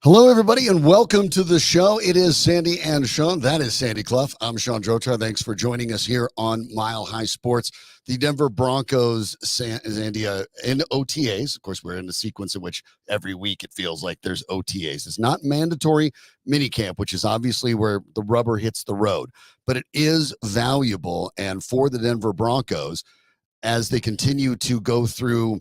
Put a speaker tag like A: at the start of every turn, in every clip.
A: Hello, everybody, and welcome to the show. It is Sandy and Sean. That is Sandy Clough. I'm Shawn Drotar. Thanks for joining us here on Mile High Sports. The Denver Broncos, Sandy, in OTAs. Of course, we're in the sequence in which every week it feels like there's OTAs. It's not mandatory minicamp, which is obviously where the rubber hits the road, but it is valuable. And for the Denver Broncos, as they continue to go through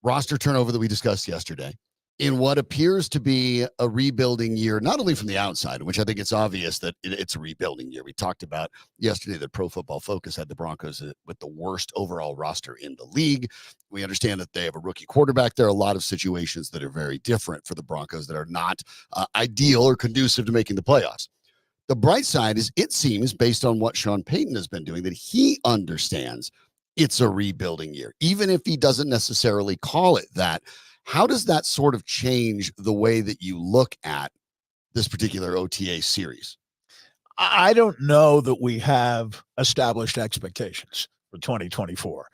A: roster turnover that we discussed yesterday, in what appears to be a rebuilding year, not only from the outside, which I think it's obvious that it's a rebuilding year. We talked about yesterday that Pro Football Focus had the Broncos with the worst overall roster in the league. We understand that they have a rookie quarterback. There are a lot of situations that are very different for the Broncos that are not ideal or conducive to making the playoffs. The bright side is it seems, based on what Sean Payton has been doing, that he understands it's a rebuilding year, even if he doesn't necessarily call it that. How does that sort of change the way that you look at this particular OTA series?
B: I don't know that we have established expectations for 2024.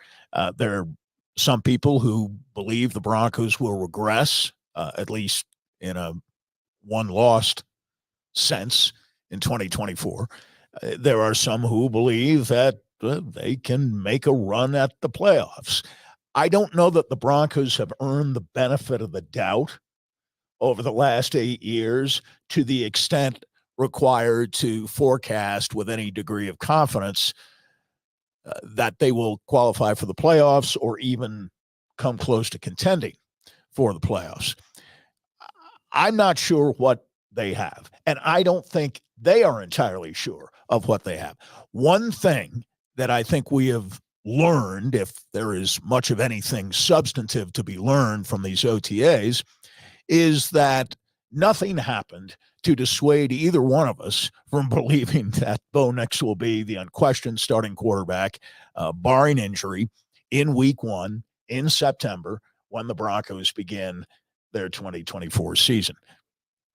B: There are some people who believe the Broncos will regress, at least in a one-lost sense in 2024. There are some who believe that they can make a run at the playoffs. I don't know that the Broncos have earned the benefit of the doubt over the last 8 years to the extent required to forecast with any degree of confidence that they will qualify for the playoffs or even come close to contending for the playoffs. I'm not sure what they have, and I don't think they are entirely sure of what they have. One thing that I think we have learned, if there is much of anything substantive to be learned from these OTAs, is that nothing happened to dissuade either one of us from believing that Bo Nix will be the unquestioned starting quarterback, barring injury, in week 1 in September when the Broncos begin their 2024 season.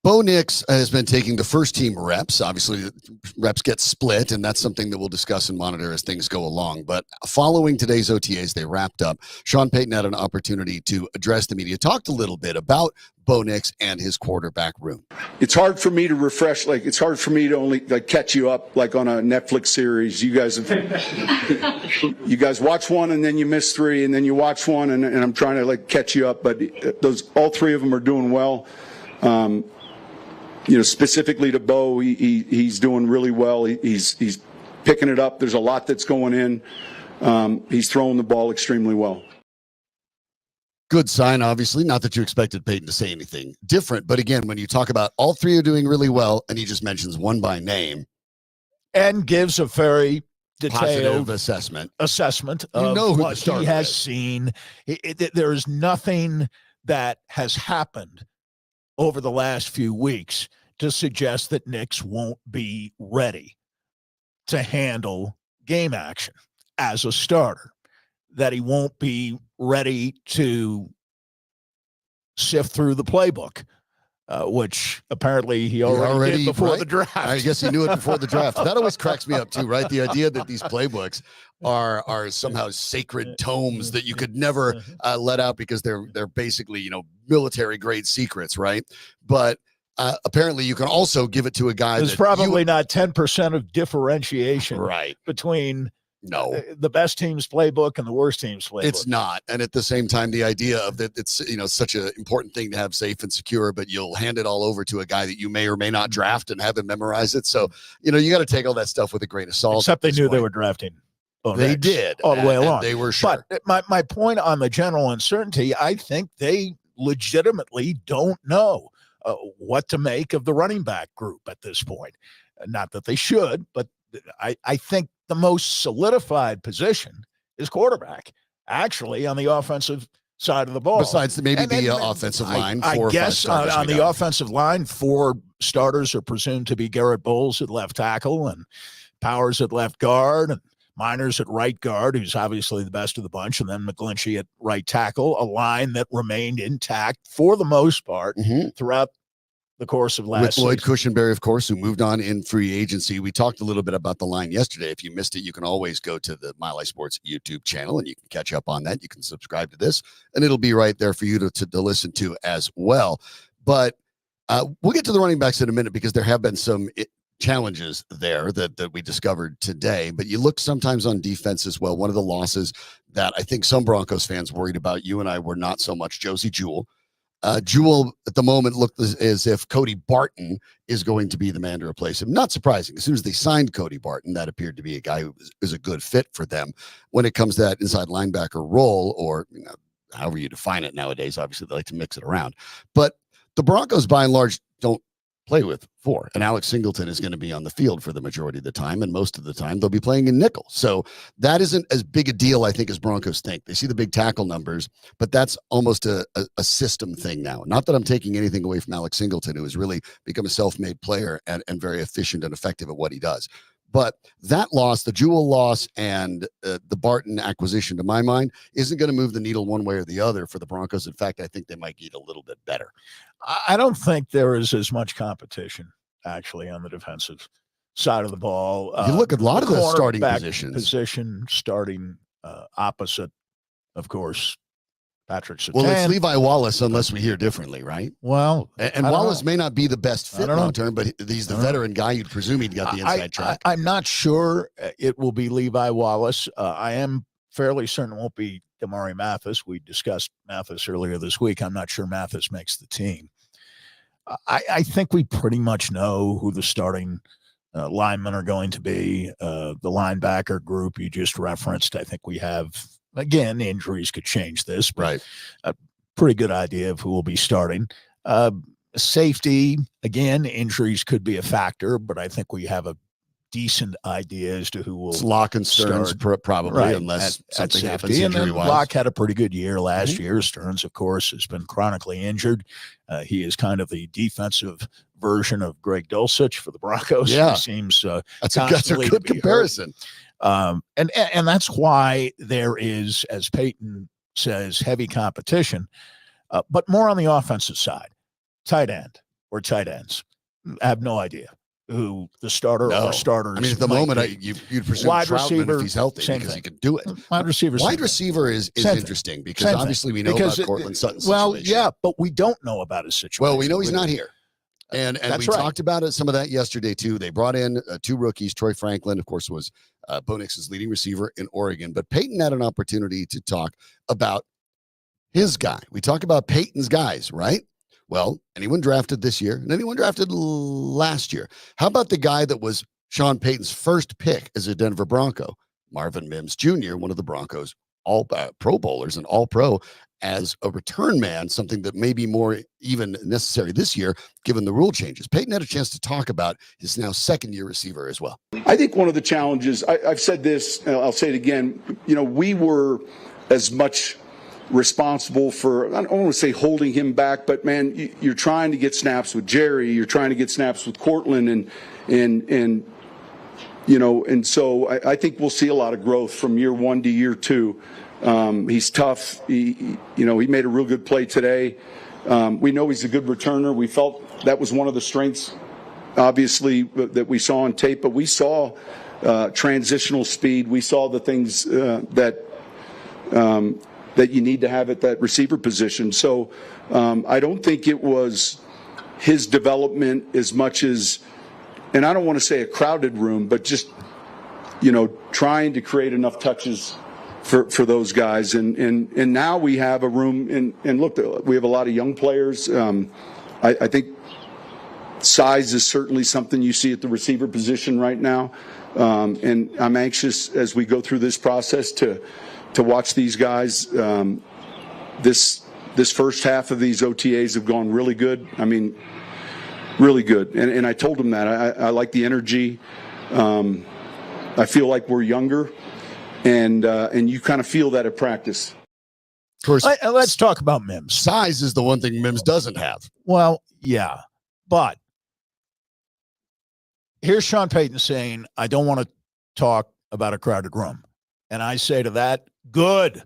A: Bo Nix has been taking the first team reps. Obviously, reps get split, and that's something that we'll discuss and monitor as things go along. But following today's OTAs, they wrapped up. Sean Payton had an opportunity to address the media, talked a little bit about Bo Nix and his quarterback room.
C: It's hard for me to refresh, it's hard for me to only catch you up like on a Netflix series. You guys watch one and then you miss 3, and then you watch one and I'm trying to catch you up. But all 3 of them are doing well. Specifically to Bo, he's doing really well. He's picking it up. There's a lot that's going in. He's throwing the ball extremely well.
A: Good sign, obviously. Not that you expected Payton to say anything different. But again, when you talk about all 3 are doing really well, and he just mentions one by name.
B: And gives a very detailed
A: assessment
B: of what he has seen. There is nothing that has happened over the last few weeks to suggest that Nix won't be ready to handle game action as a starter, that he won't be ready to sift through the playbook, which apparently he already did before the draft.
A: I guess he knew it before the draft. That always cracks me up too, right? The idea that these playbooks are somehow sacred tomes that you could never let out because they're basically, military grade secrets, right? But apparently you can also give it to a guy.
B: There's probably not 10% of differentiation between the best team's playbook and the worst team's playbook.
A: It's not. And at the same time, the idea of that it's, such an important thing to have safe and secure, but you'll hand it all over to a guy that you may or may not draft and have him memorize it. So, you got to take all that stuff with a grain of salt.
B: Except they knew they were drafting.
A: They did
B: all the way along.
A: They were sure.
B: But my point on the general uncertainty, I think they legitimately don't know what to make of the running back group at this point. Not that they should, but I think the most solidified position is quarterback, actually, on the offensive side of the ball.
A: Besides the offensive line.
B: I guess on the offensive line, 4 starters are presumed to be Garrett Bowles at left tackle and Powers at left guard and Miners at right guard, who's obviously the best of the bunch, and then McGlinchey at right tackle, a line that remained intact for the most part throughout the course of last
A: season. With Lloyd Cushenberry, of course, who moved on in free agency. We talked a little bit about the line yesterday. If you missed it, you can always go to the Mile High Sports YouTube channel and you can catch up on that. You can subscribe to this, and it'll be right there for you to listen to as well. But We'll get to the running backs in a minute because there have been some challenges there that we discovered today. But you look sometimes on defense as well. One of the losses that I think some Broncos fans worried about, you and I were not so much, Josie Jewell. Jewell at the moment looked as if Cody Barton is going to be the man to replace him. Not surprising. As soon as they signed Cody Barton, that appeared to be a guy who is a good fit for them when it comes to that inside linebacker role, or however you define it nowadays. Obviously, they like to mix it around. But the Broncos, by and large, don't play with four. And Alex Singleton is going to be on the field for the majority of the time. And most of the time, they'll be playing in nickel. So that isn't as big a deal, I think, as Broncos think. They see the big tackle numbers, but that's almost a system thing now. Not that I'm taking anything away from Alex Singleton, who has really become a self-made player and very efficient and effective at what he does. But that loss, the Jewell loss and the Barton acquisition, to my mind, isn't going to move the needle one way or the other for the Broncos. In fact, I think they might get a little bit better.
B: I don't think there is as much competition, actually, on the defensive side of the ball.
A: You look at a lot of the starting
B: position starting opposite, of course, Patrick Surtain.
A: Well, it's Levi Wallace, unless we hear differently, right?
B: Well,
A: and Wallace may not be the best fit long term, but he's the veteran guy. You'd presume he'd got the inside track.
B: I'm not sure it will be Levi Wallace. I am fairly certain it won't be Damari Mathis. We discussed Mathis earlier this week. I'm not sure Mathis makes the team. I think we pretty much know who the starting linemen are going to be. The linebacker group you just referenced, I think we have. Again, injuries could change this, but
A: right.
B: A pretty good idea of who will be starting. Safety, again, injuries could be a factor, but I think we have a decent idea as to who will.
A: It's Locke and Stearns probably, right, unless something happens injury-wise.
B: Locke had a pretty good year last year. Stearns, of course, has been chronically injured. He is kind of the defensive version of Greg Dulcich for the Broncos.
A: Yeah,
B: he seems
A: that's a good comparison.
B: And that's why there is, as Peyton says, heavy competition, but more on the offensive side. Tight end or tight ends. I have no idea who the starter or starters.
A: I mean, at the moment, you'd presume
B: wide
A: Troutman
B: receiver,
A: if he's healthy because he can do it.
B: Wide receiver
A: is interesting because obviously we know about Cortland Sutton's situation.
B: Well, yeah, but we don't know about his situation.
A: Well, we know he's not here. And we talked about it, some of that yesterday, too. They brought in two rookies. Troy Franklin, of course, was Bo Nix's leading receiver in Oregon. But Peyton had an opportunity to talk about his guy. We talk about Peyton's guys, right? Well, anyone drafted this year and anyone drafted last year. How about the guy that was Sean Payton's first pick as a Denver Bronco? Marvin Mims Jr., one of the Broncos' all Pro Bowlers and all pro as a return man, something that may be more even necessary this year, given the rule changes. Peyton had a chance to talk about his now second-year receiver as well.
C: I think one of the challenges, I've said this, and I'll say it again, we were as much responsible for, I don't want to say holding him back, but man, you're trying to get snaps with Jerry, you're trying to get snaps with Cortland, and so I think we'll see a lot of growth from year one to year two. He's tough. He made a real good play today. We know he's a good returner. We felt that was one of the strengths, obviously, that we saw on tape. But we saw transitional speed. We saw the things that you need to have at that receiver position. So I don't think it was his development as much as, and I don't want to say a crowded room, but just trying to create enough touches for those guys, and now we have a room, and look, we have a lot of young players. I think size is certainly something you see at the receiver position right now, and I'm anxious as we go through this process to watch these guys. This first half of these OTAs have gone really good. I mean, really good, and I told them that I like the energy. I feel like we're younger. And you kind of feel that at practice.
A: Of course,
B: let's talk about Mims.
A: Size is the one thing Mims doesn't have.
B: Well, yeah, but here's Sean Payton saying, I don't want to talk about a crowded room. And I say to that, good,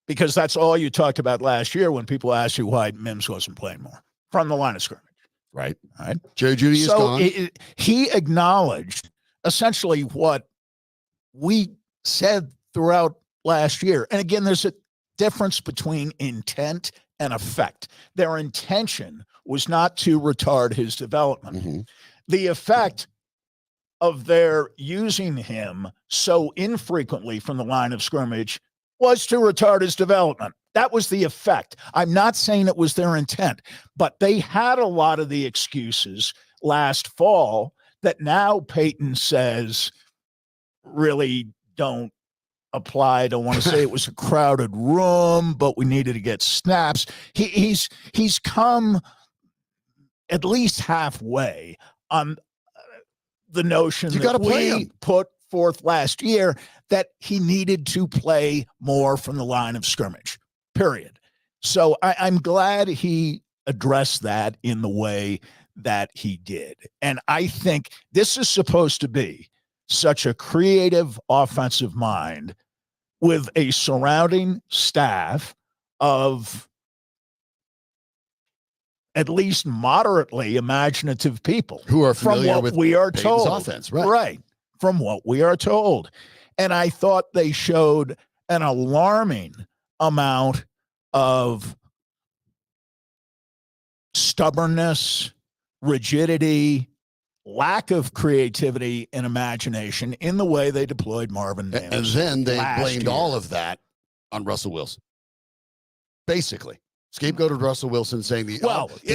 B: because that's all you talked about last year when people asked you why Mims wasn't playing more from the line of scrimmage.
A: Right.
B: Right.
A: Jerry Jeudy is gone.
B: He acknowledged essentially what we said throughout last year. And again, there's a difference between intent an effect. Their intention was not to retard his development.
A: Mm-hmm.
B: The effect of their using him so infrequently from the line of scrimmage was to retard his development. That was the effect. I'm not saying it was their intent, but they had a lot of the excuses last fall that now Peyton says really don't apply. I don't want to say it was a crowded room, but we needed to get snaps. He's come at least halfway on the notion that we put forth last year that he needed to play more from the line of scrimmage, period. So I'm glad he addressed that in the way that he did. And I think this is supposed to be such a creative offensive mind with a surrounding staff of at least moderately imaginative people
A: who are familiar
B: from what
A: with
B: we are
A: Peyton's
B: told.
A: offense, right?
B: Right, from what we are told. And I thought they showed an alarming amount of stubbornness, rigidity, lack of creativity and imagination in the way they deployed Marvin Mims.
A: And then they blamed
B: year.
A: all of that on Russell Wilson. Basically. Scapegoated Russell Wilson, saying the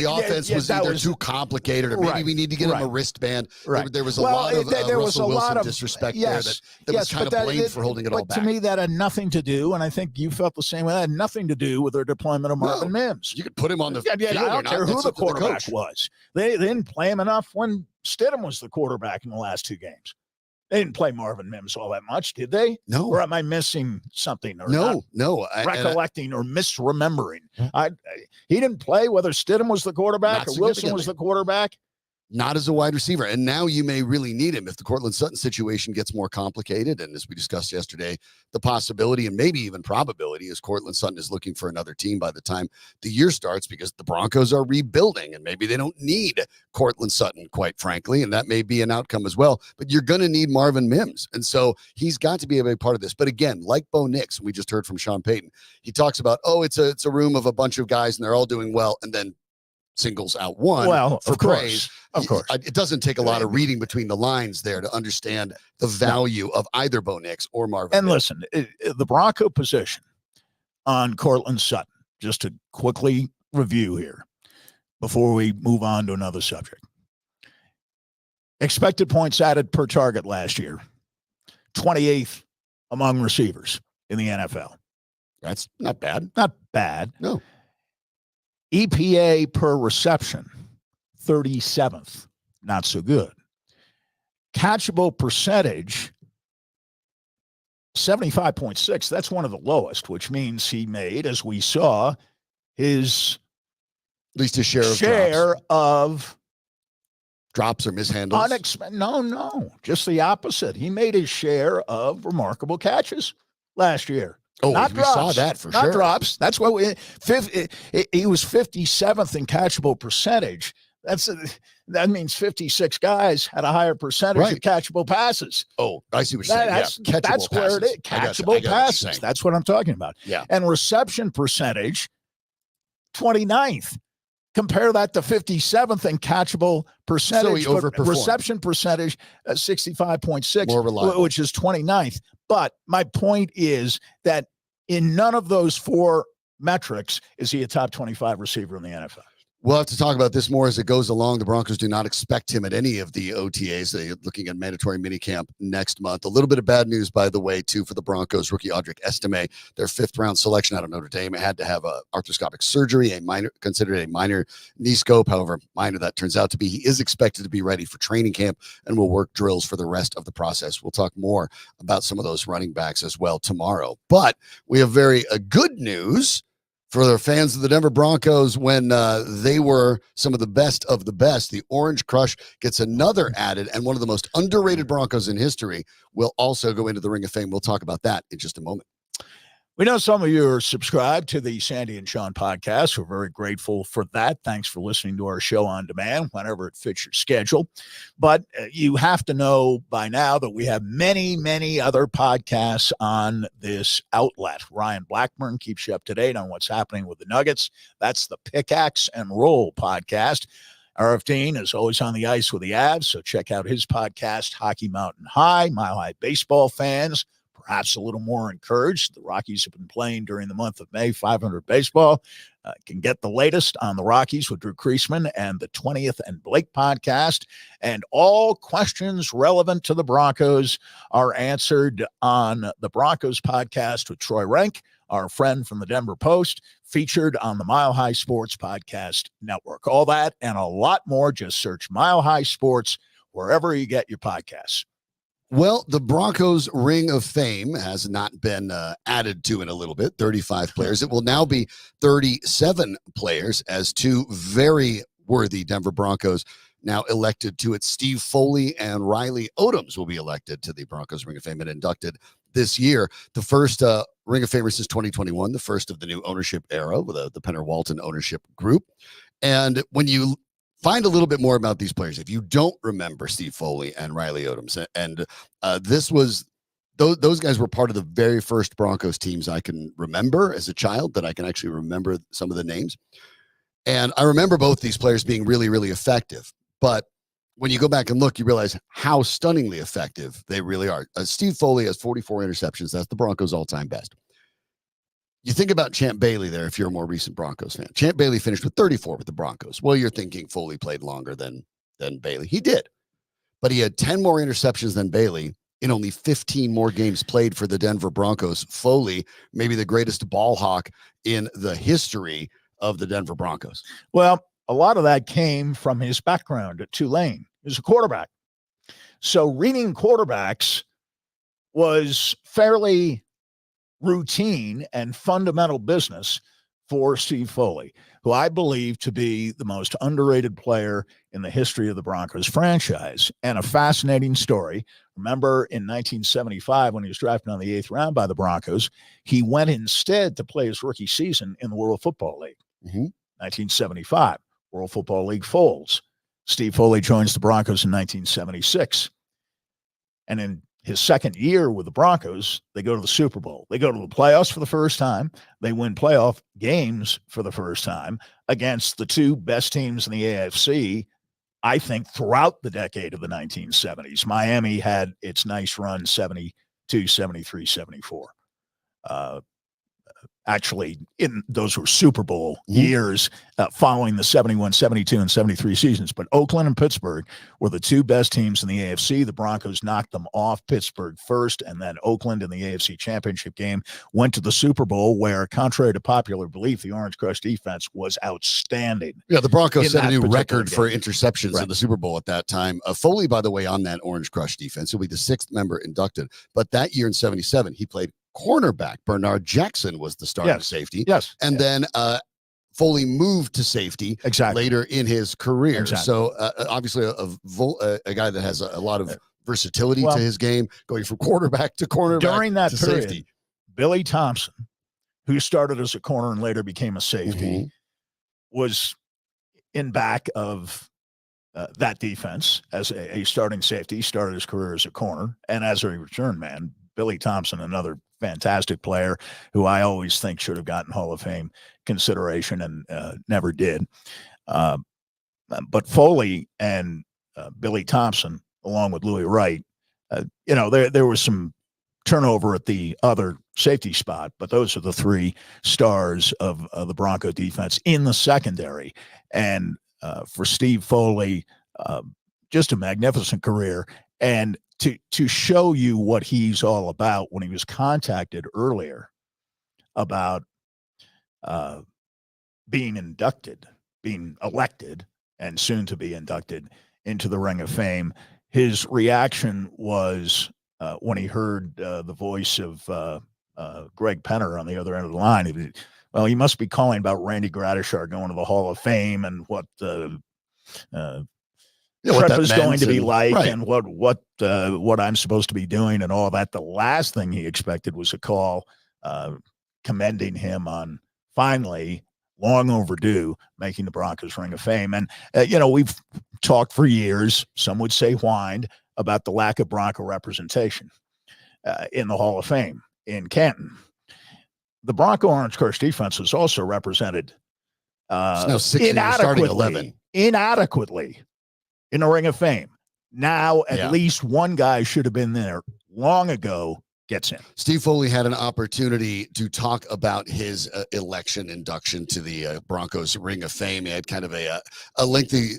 A: offense was either too complicated or maybe we need to get him a wristband.
B: Right.
A: There was a lot of Russell Wilson disrespect there that was kind of blamed for holding it all back.
B: To me, that had nothing to do, and I think you felt the same way, that had nothing to do with their deployment of Marvin Mims.
A: You could put him on the field.
B: I don't care who the quarterback was. They didn't play him enough when Stidham was the quarterback in the last two games. They didn't play Marvin Mims all that much, did they?
A: No.
B: Or am I missing something? Or
A: no.
B: Recollecting or misremembering. He didn't play whether Stidham was the quarterback or Wilson was the quarterback.
A: Not as a wide receiver. And now you may really need him if the Courtland Sutton situation gets more complicated. And as we discussed yesterday, the possibility and maybe even probability is Courtland Sutton is looking for another team by the time the year starts because the Broncos are rebuilding and maybe they don't need Courtland Sutton, quite frankly. And that may be an outcome as well. But you're going to need Marvin Mims. And so he's got to be a big part of this. But again, like Bo Nix, we just heard from Sean Payton, he talks about, it's a room of a bunch of guys and they're all doing well. And then singles out one for praise.
B: Of course.
A: It doesn't take a lot of reading between the lines there to understand the value of either Bo Nix or Marvin.
B: And listen, the Bronco position on Courtland Sutton, just to quickly review here before we move on to another subject. Expected points added per target last year, 28th among receivers in the NFL.
A: That's not bad.
B: Not bad.
A: No.
B: EPA per reception, 37th. Not so good. Catchable percentage, 75.6. That's one of the lowest, which means he made, as we saw, his
A: at least his share of drops or mishandles.
B: No, just the opposite. He made his share of remarkable catches last year.
A: Oh,
B: not
A: we
B: drops.
A: saw that for
B: not
A: sure.
B: Not drops. That's what he was 57th in catchable percentage. That means 56 guys had a higher percentage of catchable passes.
A: Oh, I see what you're saying.
B: That's where it is. Catchable passes. That's what I'm talking about.
A: Yeah.
B: And reception percentage, 29th. Compare that to 57th in catchable percentage.
A: So he overperformed.
B: Reception percentage, 65.6,
A: more reliable,
B: which is 29th. But my point is that in none of those four metrics is he a top 25 receiver in the NFL.
A: We'll have to talk about this more as it goes along. The Broncos do not expect him at any of the OTAs. They're looking at mandatory minicamp next month. A little bit of bad news, by the way, too, for the Broncos. Rookie Audric Estime, their 5th-round selection out of Notre Dame, had to have a arthroscopic surgery, considered a minor knee scope. However minor that turns out to be, he is expected to be ready for training camp and will work drills for the rest of the process. We'll talk more about some of those running backs as well tomorrow. But we have very good news for the fans of the Denver Broncos when they were some of the best of the best. The Orange Crush gets another added, and one of the most underrated Broncos in history will also go into the Ring of Fame. We'll talk about that in just a moment.
B: We know some of you are subscribed to the Sandy and Shawn podcast. We're very grateful for that. Thanks for listening to our show on demand whenever it fits your schedule. But you have to know by now that we have many, many other podcasts on this outlet. Ryan Blackburn keeps you up to date on what's happening with the Nuggets. That's the Pickaxe and Roll podcast. RF Dean is always on the ice with the Avs, so check out his podcast, Hockey Mountain High. Mile High baseball fans, perhaps a little more encouraged. The Rockies have been playing during the month of May, 500 baseball. Can get the latest on the Rockies with Drew Kreisman and the 20th and Blake podcast. And all questions relevant to the Broncos are answered on the Broncos podcast with Troy Renk, our friend from the Denver Post, featured on the Mile High Sports Podcast Network. All that and a lot more. Just search Mile High Sports wherever you get your podcasts.
A: Well, the Broncos Ring of Fame has not been added to in a little bit, 35 players. It will now be 37 players as two very worthy Denver Broncos now elected to it. Steve Foley and Riley Odoms will be elected to the Broncos Ring of Fame and inducted this year. The first Ring of Famers since 2021, the first of the new ownership era with the Penner Walton ownership group. And when you find a little bit more about these players, if you don't remember Steve Foley and Riley Odoms, and this was those guys were part of the very first Broncos teams I can remember as a child, that I can actually remember some of the names. And I remember both these players being really, really effective. But when you go back and look, you realize how stunningly effective they really are. Steve Foley has 44 interceptions. That's the Broncos' all-time best. You think about Champ Bailey there if you're a more recent Broncos fan. Champ Bailey finished with 34 with the Broncos. Well, you're thinking Foley played longer than Bailey. He did. But he had 10 more interceptions than Bailey in only 15 more games played for the Denver Broncos. Foley, maybe the greatest ball hawk in the history of the Denver Broncos.
B: Well, a lot of that came from his background at Tulane. He was a quarterback. So reading quarterbacks was fairly routine and fundamental business for Steve Foley, who I believe to be the most underrated player in the history of the Broncos franchise. And a fascinating story. Remember in 1975, when he was drafted on the 8th round by the Broncos, he went instead to play his rookie season in the World Football League. 1975, World Football League folds. Steve Foley joins the Broncos in 1976. And in his second year with the Broncos, they go to the Super Bowl. They go to the playoffs for the first time. They win playoff games for the first time against the two best teams in the AFC, I think, throughout the decade of the 1970s. Miami had its nice run, 72, 73, 74. Actually, those were Super Bowl years following the 71, 72, and 73 seasons. But Oakland and Pittsburgh were the two best teams in the AFC. The Broncos knocked them off, Pittsburgh first, and then Oakland in the AFC Championship game went to the Super Bowl, where, contrary to popular belief, the Orange Crush defense was outstanding.
A: Yeah, the Broncos set a new record for interceptions in the Super Bowl at that time. Foley, by the way, on that Orange Crush defense, he'll be the 6th member inducted. But that year in 77, he played cornerback. Bernard Jackson was the starting safety.
B: Yes.
A: And then Foley moved to safety later in his career. So obviously a guy that has a lot of versatility to his game, going from quarterback to cornerback
B: during that
A: to
B: period,
A: safety.
B: Billy Thompson, who started as a corner and later became a safety, was in back of that defense as a starting safety. He started his career as a corner and as a return man. Billy Thompson, another fantastic player who I always think should have gotten Hall of Fame consideration and never did. But Foley and Billy Thompson, along with Louis Wright, there was some turnover at the other safety spot, but those are the three stars of the Bronco defense in the secondary. And for Steve Foley, just a magnificent career. And to show you what he's all about, when he was contacted earlier about being elected, and soon to be inducted into the Ring of Fame, his reaction was when he heard the voice of Greg Penner on the other end of the line. He must be calling about Randy Gradishar going to the Hall of Fame and what trip is going to be like, and what I'm supposed to be doing and all that. The last thing he expected was a call commending him on finally, long overdue, making the Broncos Ring of Fame. And, we've talked for years, some would say whined, about the lack of Bronco representation in the Hall of Fame in Canton. The Bronco Orange Course defense was also represented
A: now 6 starting 11.
B: Inadequately in the Ring of Fame. Now, at least one guy should have been there long ago gets in.
A: Steve Foley had an opportunity to talk about his election induction to the Broncos Ring of Fame. He had kind of a lengthy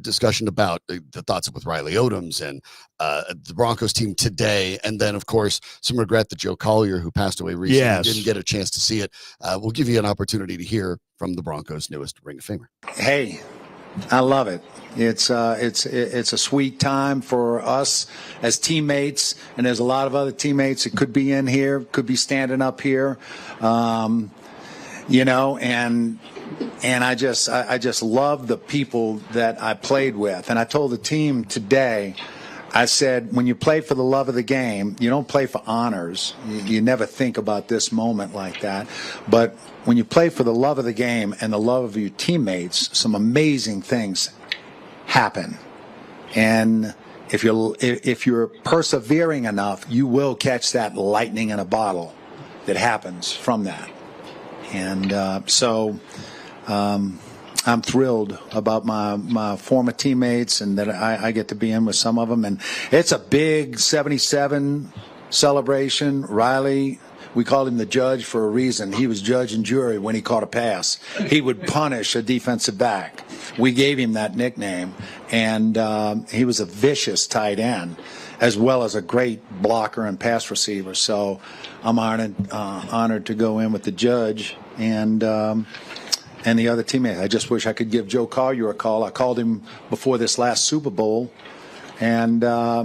A: discussion about the thoughts with Riley Odoms and the Broncos team today. And then, of course, some regret that Joe Collier, who passed away recently, didn't get a chance to see it. We'll give you an opportunity to hear from the Broncos' newest Ring of Famer.
D: Hey, I love it. It's a sweet time for us as teammates, and there's a lot of other teammates that could be in here, could be standing up here, and I just love the people that I played with. And I told the team today, I said, when you play for the love of the game, you don't play for honors. You never think about this moment like that. But when you play for the love of the game and the love of your teammates, some amazing things happen. And if you're persevering enough, you will catch that lightning in a bottle that happens from that. And so I'm thrilled about my former teammates and that I get to be in with some of them. And it's a big 77 celebration. Riley, we called him the judge for a reason. He was judge and jury when he caught a pass. He would punish a defensive back. We gave him that nickname. And he was a vicious tight end as well as a great blocker and pass receiver. So I'm honored to go in with the judge and the other teammate. I just wish I could give Joe Collier a call. I called him before this last Super Bowl, and I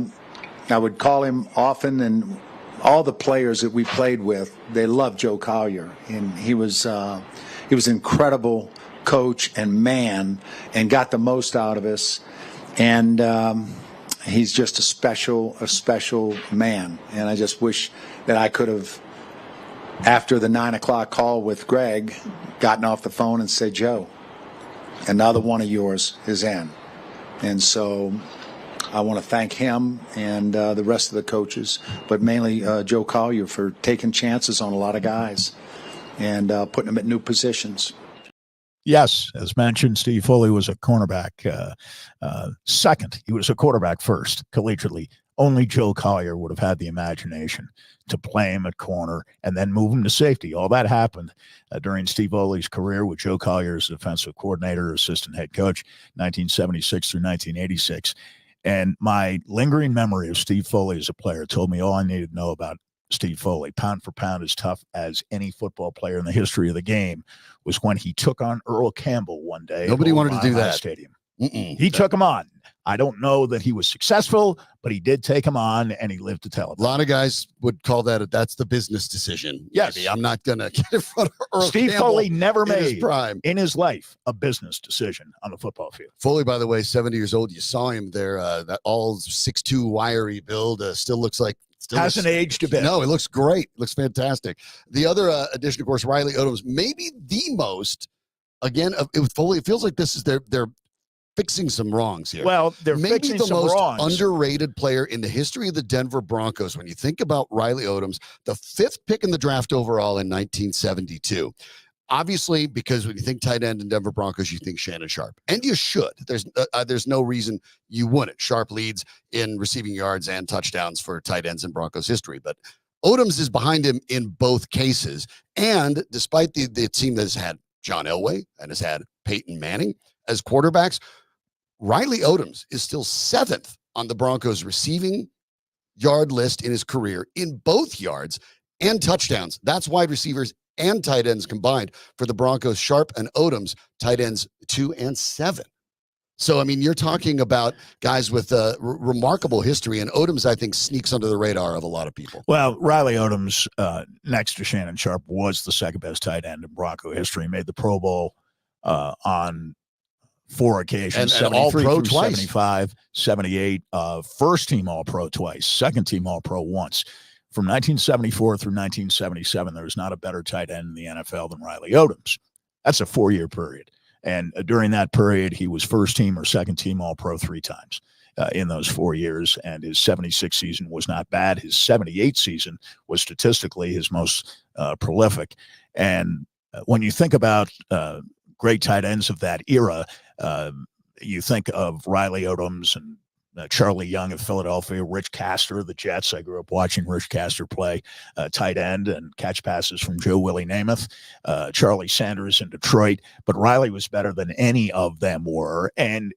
D: would call him often. And all the players that we played with, they loved Joe Collier, and he was an incredible coach and man, and got the most out of us. And he's just a special man. And I just wish that I could have, after the 9 o'clock call with Greg, gotten off the phone and said, Joe, another one of yours is in. And so I want to thank him and the rest of the coaches, but mainly Joe Collier for taking chances on a lot of guys and putting them at new positions.
B: Yes, as mentioned, Steve Foley was a cornerback second. He was a quarterback first, collegiately. Only Joe Collier would have had the imagination to play him at corner and then move him to safety. All that happened during Steve Foley's career with Joe Collier as defensive coordinator, assistant head coach, 1976 through 1986. And my lingering memory of Steve Foley as a player told me all I needed to know about Steve Foley. Pound for pound, as tough as any football player in the history of the game, was when he took on Earl Campbell one day.
A: Nobody wanted to do that.
B: Stadium. He took him on. I don't know that he was successful, but he did take him on, and he lived to tell it.
A: A lot of guys would call that's the business decision.
B: Yes.
A: Maybe. I'm not going to get in front of Earl
B: Steve
A: Campbell
B: Foley never made
A: in
B: his life a business decision on the football field.
A: Foley, by the way, 70 years old. You saw him there. That all 6'2" wiry build still looks like.
B: Hasn't aged a bit.
A: No, it looks great. It looks fantastic. The other addition, of course, Riley Odoms, maybe the most, again, with Foley, it feels like this is they're fixing some wrongs here.
B: Well, they're
A: maybe
B: fixing
A: the
B: some
A: most
B: wrongs.
A: Underrated player in the history of the Denver Broncos. When you think about Riley Odoms, the 5th pick in the draft overall in 1972. Obviously, because when you think tight end in Denver Broncos, you think Shannon Sharpe, and you should. There's no reason you wouldn't. Sharpe leads in receiving yards and touchdowns for tight ends in Broncos history, but Odoms is behind him in both cases. And despite the team that has had John Elway and has had Peyton Manning as quarterbacks, Riley Odoms is still 7th on the Broncos receiving yard list in his career in both yards and touchdowns. That's wide receivers and tight ends combined for the Broncos. Sharpe and Odoms, tight ends 2 and 7. So, I mean, you're talking about guys with a remarkable history, and Odoms, I think, sneaks under the radar of a lot of people.
B: Well, Riley Odoms, next to Shannon Sharpe, was the second best tight end in Bronco history. Made the Pro Bowl on 4 occasions,
A: and All-Pro
B: twice, 75, 78, first team All-Pro twice, second team All-Pro once. from 1974 through 1977, there was not a better tight end in the NFL than Riley Odoms. That's a 4-year period. And during that period, he was first team or second team All-Pro 3 times in those 4 years. And his 76 season was not bad. His 78 season was statistically his most prolific. And when you think about great tight ends of that era, you think of Riley Odoms and Charlie Young of Philadelphia, Rich Castor of the Jets. I grew up watching Rich Castor play tight end and catch passes from Joe Willie Namath, Charlie Sanders in Detroit. But Riley was better than any of them were. And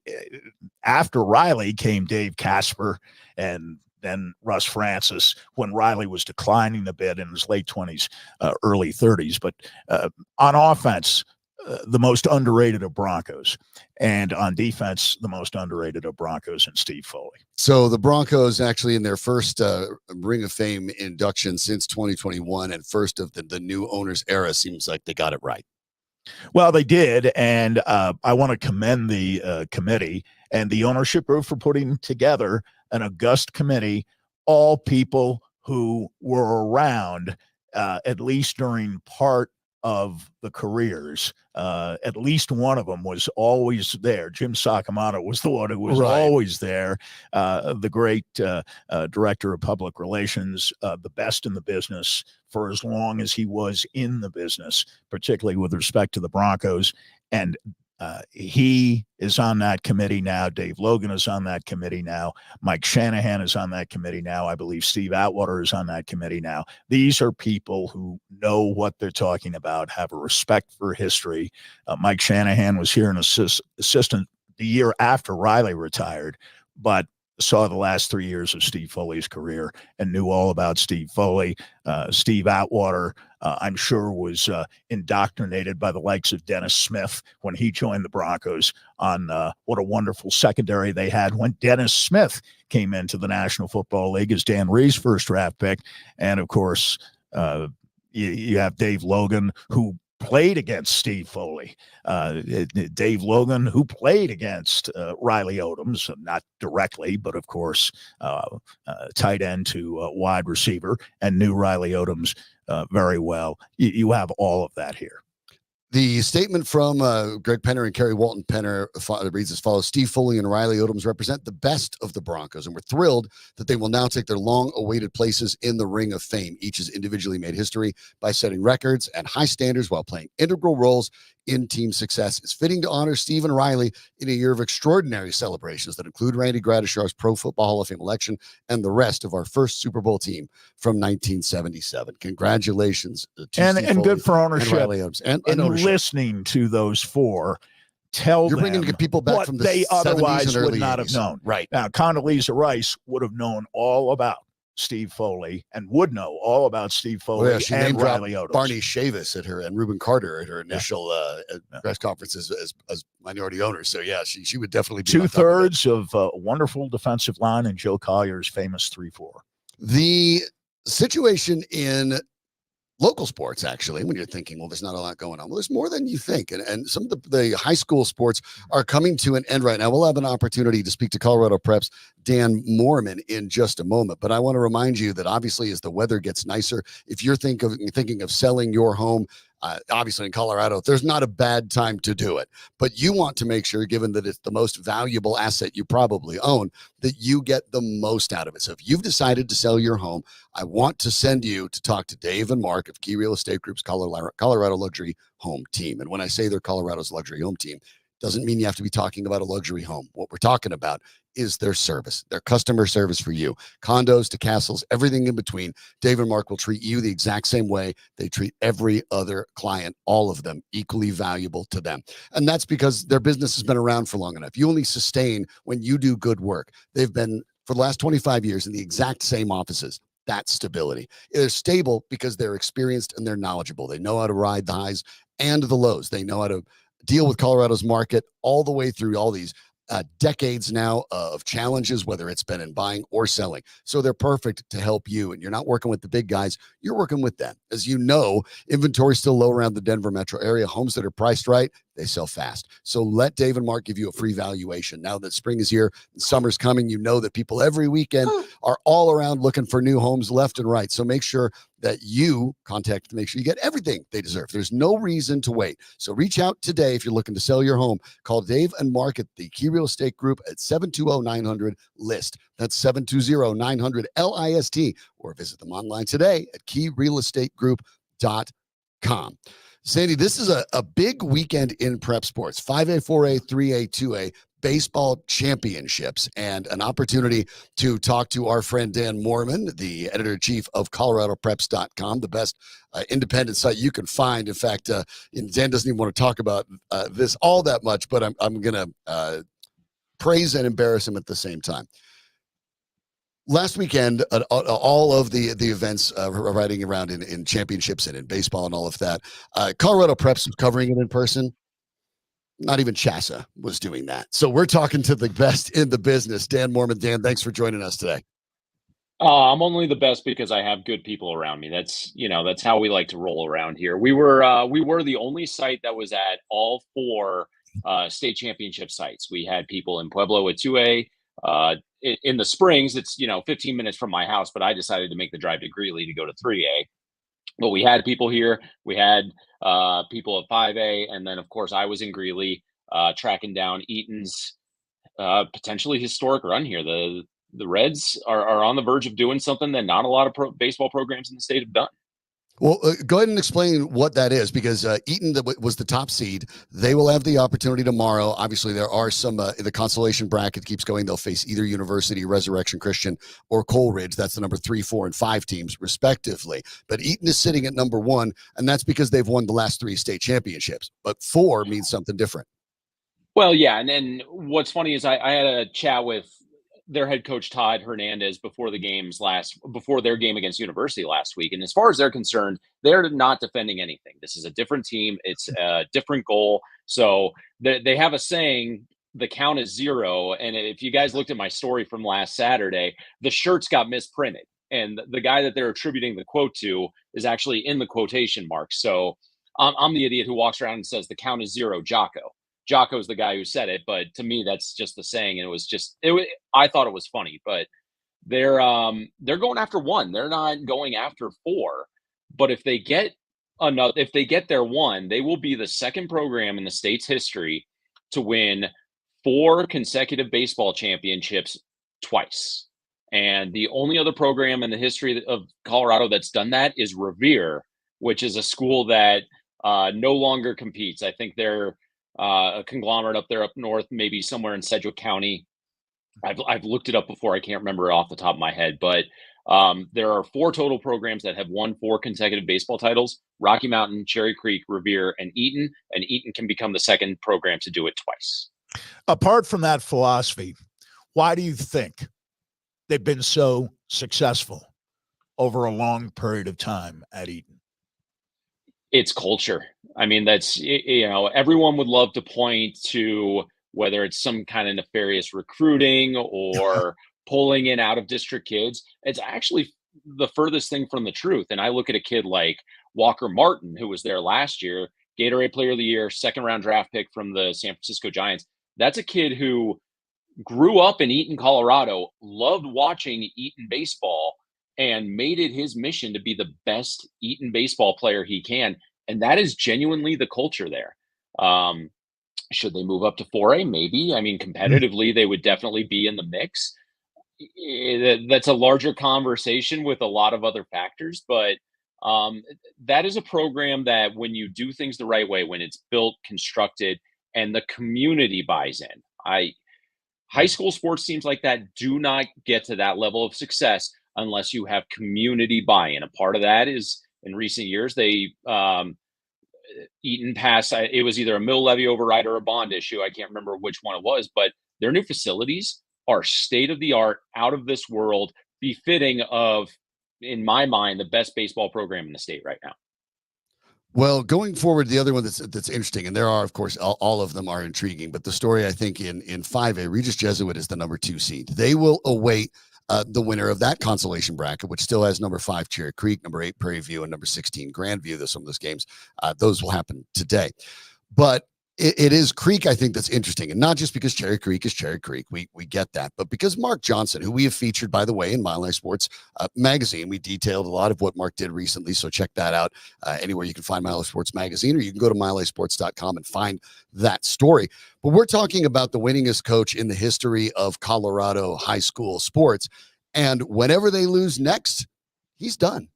B: after Riley came Dave Casper and then Russ Francis, when Riley was declining a bit in his late 20s, early 30s. But on offense, the most underrated of Broncos, and on defense, the most underrated of Broncos and Steve Foley.
A: So the Broncos actually in their first Ring of Fame induction since 2021 and first of the new owners era, seems like they got it right.
B: Well, they did, and I want to commend the committee and the ownership group for putting together an august committee, all people who were around at least during part of the careers. At least one of them was always there. Jim Sakamoto was the one who was always there. The great director of public relations, the best in the business for as long as he was in the business, particularly with respect to the Broncos. And he is on that committee now. Dave Logan is on that committee now. Mike Shanahan is on that committee now. I believe Steve Atwater is on that committee now. These are people who know what they're talking about, have a respect for history. Mike Shanahan was here an assistant the year after Riley retired, but saw the last 3 years of Steve Foley's career and knew all about Steve Foley. Steve Atwater, I'm sure, was indoctrinated by the likes of Dennis Smith when he joined the Broncos on what a wonderful secondary they had when Dennis Smith came into the National Football League as Dan Reeves' first draft pick. And, of course, you have Dave Logan, who played against Steve Foley. Dave Logan, who played against Riley Odoms, not directly, but of course, tight end to wide receiver, and knew Riley Odoms very well. You have all of that here.
A: The statement from Greg Penner and Kerry Walton Penner reads as follows: Steve Foley and Riley Odoms represent the best of the Broncos, and we're thrilled that they will now take their long-awaited places in the Ring of Fame. Each has individually made history by setting records and high standards while playing integral roles in team success. It's fitting to honor Steve and Riley in a year of extraordinary celebrations that include Randy Gradishar's Pro Football Hall of Fame election and the rest of our first Super Bowl team from 1977. Congratulations to
B: and
A: Steve Foley
B: good for ownership
A: and Riley Odoms and ownership.
B: Listening to those four. You're
A: bringing people back
B: what
A: from the
B: they
A: 70s
B: otherwise
A: and
B: would
A: early
B: not
A: 80s.
B: have known.
A: Right
B: Now, Condoleezza Rice would have known all about Steve Foley and would know all about Steve Foley
A: she
B: and
A: named
B: Riley Odoms.
A: Barney Chavis at her and Ruben Carter at her initial press conferences as minority owners. So yeah, she would definitely be
B: 2/3 of a wonderful defensive line and Joe Collier's famous 3-4.
A: The situation in local sports, actually, when you're thinking, well, there's not a lot going on. Well, there's more than you think. And some of the high school sports are coming to an end right now. We'll have an opportunity to speak to Colorado Prep's Dan Mohrmann in just a moment. But I want to remind you that obviously as the weather gets nicer, if you're thinking of selling your home, obviously in Colorado, there's not a bad time to do it. But you want to make sure, given that it's the most valuable asset you probably own, that you get the most out of it. So if you've decided to sell your home, I want to send you to talk to Dave and Mark of Key Real Estate Group's Colorado Luxury Home Team. And when I say they're Colorado's luxury home team, doesn't mean you have to be talking about a luxury home. What we're talking about is their service, their customer service for you. Condos to castles, everything in between. Dave and Mark will treat you the exact same way they treat every other client, all of them equally valuable to them. And that's because their business has been around for long enough. You only sustain when you do good work. They've been, for the last 25 years, in the exact same offices. That's stability. They're stable because they're experienced and they're knowledgeable. They know how to ride the highs and the lows. They know how to deal with Colorado's market all the way through all these decades now of challenges, whether it's been in buying or selling. So they're perfect to help you. And you're not working with the big guys. You're working with them. As you know, inventory is still low around the Denver metro area. Homes that are priced right they sell fast. So let Dave and Mark give you a free valuation. Now that spring is here, summer's coming, you know that people every weekend are all around looking for new homes left and right. So make sure that you contact to make sure you get everything they deserve. There's no reason to wait. So reach out today if you're looking to sell your home. Call Dave and Mark at the Key Real Estate Group at 720-900-LIST. That's 720-900-LIST. Or visit them online today at keyrealestategroup.com. Sandy, this is a big weekend in prep sports. 5A, 4A, 3A, 2A. Baseball championships, and an opportunity to talk to our friend Dan Mohrmann, the editor-in-chief of ColoradoPreps.com, the best independent site you can find. In fact, and Dan doesn't even want to talk about this all that much, but I'm going to praise and embarrass him at the same time. Last weekend, all of the events riding around in championships and in baseball and all of that, Colorado Preps was covering it in person. Not even Chassa was doing that. So we're talking to the best in the business, Dan Mohrmann. Dan, thanks for joining us today.
E: I'm only the best because I have good people around me. That's how we like to roll around here. We were the only site that was at all four state championship sites. We had people in Pueblo at 2A. In the Springs, it's 15 minutes from my house, but I decided to make the drive to Greeley to go to 3A. But we had people here. We had people at 5A, and then of course I was in Greeley tracking down Eaton's potentially historic run here. The Reds are on the verge of doing something that not a lot of baseball programs in the state have done.
A: Well, go ahead and explain what that is, because Eaton was the top seed. They will have the opportunity tomorrow. Obviously, there are some the consolation bracket keeps going. They'll face either University, Resurrection Christian, or Coleridge. That's the number 3, 4, and 5 teams, respectively. But Eaton is sitting at number 1, and that's because they've won the last 3 state championships. But 4 means something different.
E: Well, yeah, and then what's funny is I had a chat with their head coach Todd Hernandez before their game against University last week. And as far as they're concerned, they're not defending anything. This is a different team. It's a different goal. So they have a saying, the count is 0. And if you guys looked at my story from last Saturday, the shirts got misprinted. And the guy that they're attributing the quote to is actually in the quotation marks. So I'm the idiot who walks around and says the count is 0, Jocko. Jocko's the guy who said it, but to me, that's just the saying. And I thought it was funny, but they're going after 1. They're not going after 4. But if they get their 1, they will be the second program in the state's history to win 4 consecutive baseball championships twice. And the only other program in the history of Colorado that's done that is Revere, which is a school that no longer competes. I think they're a conglomerate up there up north, maybe somewhere in Sedgwick County. I've looked it up before. I can't remember it off the top of my head, but there are 4 total programs that have won 4 consecutive baseball titles: Rocky Mountain, Cherry Creek, Revere, and Eaton can become the second program to do it twice.
B: Apart from that philosophy, why do you think they've been so successful over a long period of time at Eaton?
E: It's culture. I mean, that's, everyone would love to point to whether it's some kind of nefarious recruiting or pulling in out of district kids. It's actually the furthest thing from the truth. And I look at a kid like Walker Martin, who was there last year, Gatorade Player of the Year, 2nd-round draft pick from the San Francisco Giants. That's a kid who grew up in Eaton, Colorado, loved watching Eaton baseball, and made it his mission to be the best Eaton baseball player he can. And that is genuinely the culture there. Should they move up to 4A? Maybe. I mean, competitively, they would definitely be in the mix. That's a larger conversation with a lot of other factors, but that is a program that when you do things the right way, when it's built, constructed, and the community buys in. High school sports teams like that do not get to that level of success unless you have community buy-in. A part of that is, in recent years, they Eaton passed, it was either a mill levy override or a bond issue. I can't remember which one it was, but their new facilities are state-of-the-art, out of this world, befitting of, in my mind, the best baseball program in the state right now.
A: Well, going forward, the other one that's interesting, and there are, of course, all of them are intriguing, but the story, I think, in 5A, Regis Jesuit is the number 2 seed. They will await the winner of that consolation bracket, which still has number 5 Cherry Creek, number 8 Prairie View, and number 16 Grandview. Some of those games, those will happen today. But It is Creek, I think, that's interesting. And not just because Cherry Creek is Cherry Creek. We get that. But because Mark Johnson, who we have featured, by the way, in Mile High Sports magazine, we detailed a lot of what Mark did recently. So check that out anywhere you can find Mile High Sports magazine, or you can go to milehighsports.com and find that story. But we're talking about the winningest coach in the history of Colorado high school sports. And whenever they lose next, he's done.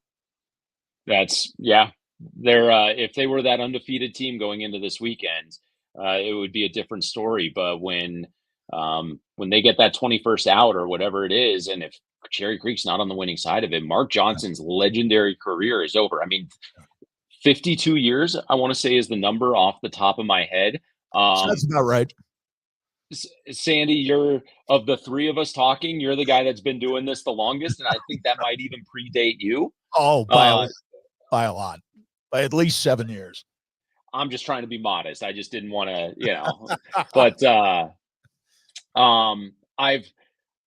E: Yeah. They're if they were that undefeated team going into this weekend, it would be a different story. But when they get that 21st out or whatever it is, and if Cherry Creek's not on the winning side of it, Mark Johnson's legendary career is over. I mean, 52 years, I want to say, is the number off the top of my head.
B: That's about right.
E: Sandy, you're of the three of us talking, you're the guy that's been doing this the longest, and I think that might even predate you.
B: Oh, by a lot, by at least 7 years.
E: I'm just trying to be modest. I just didn't want to, but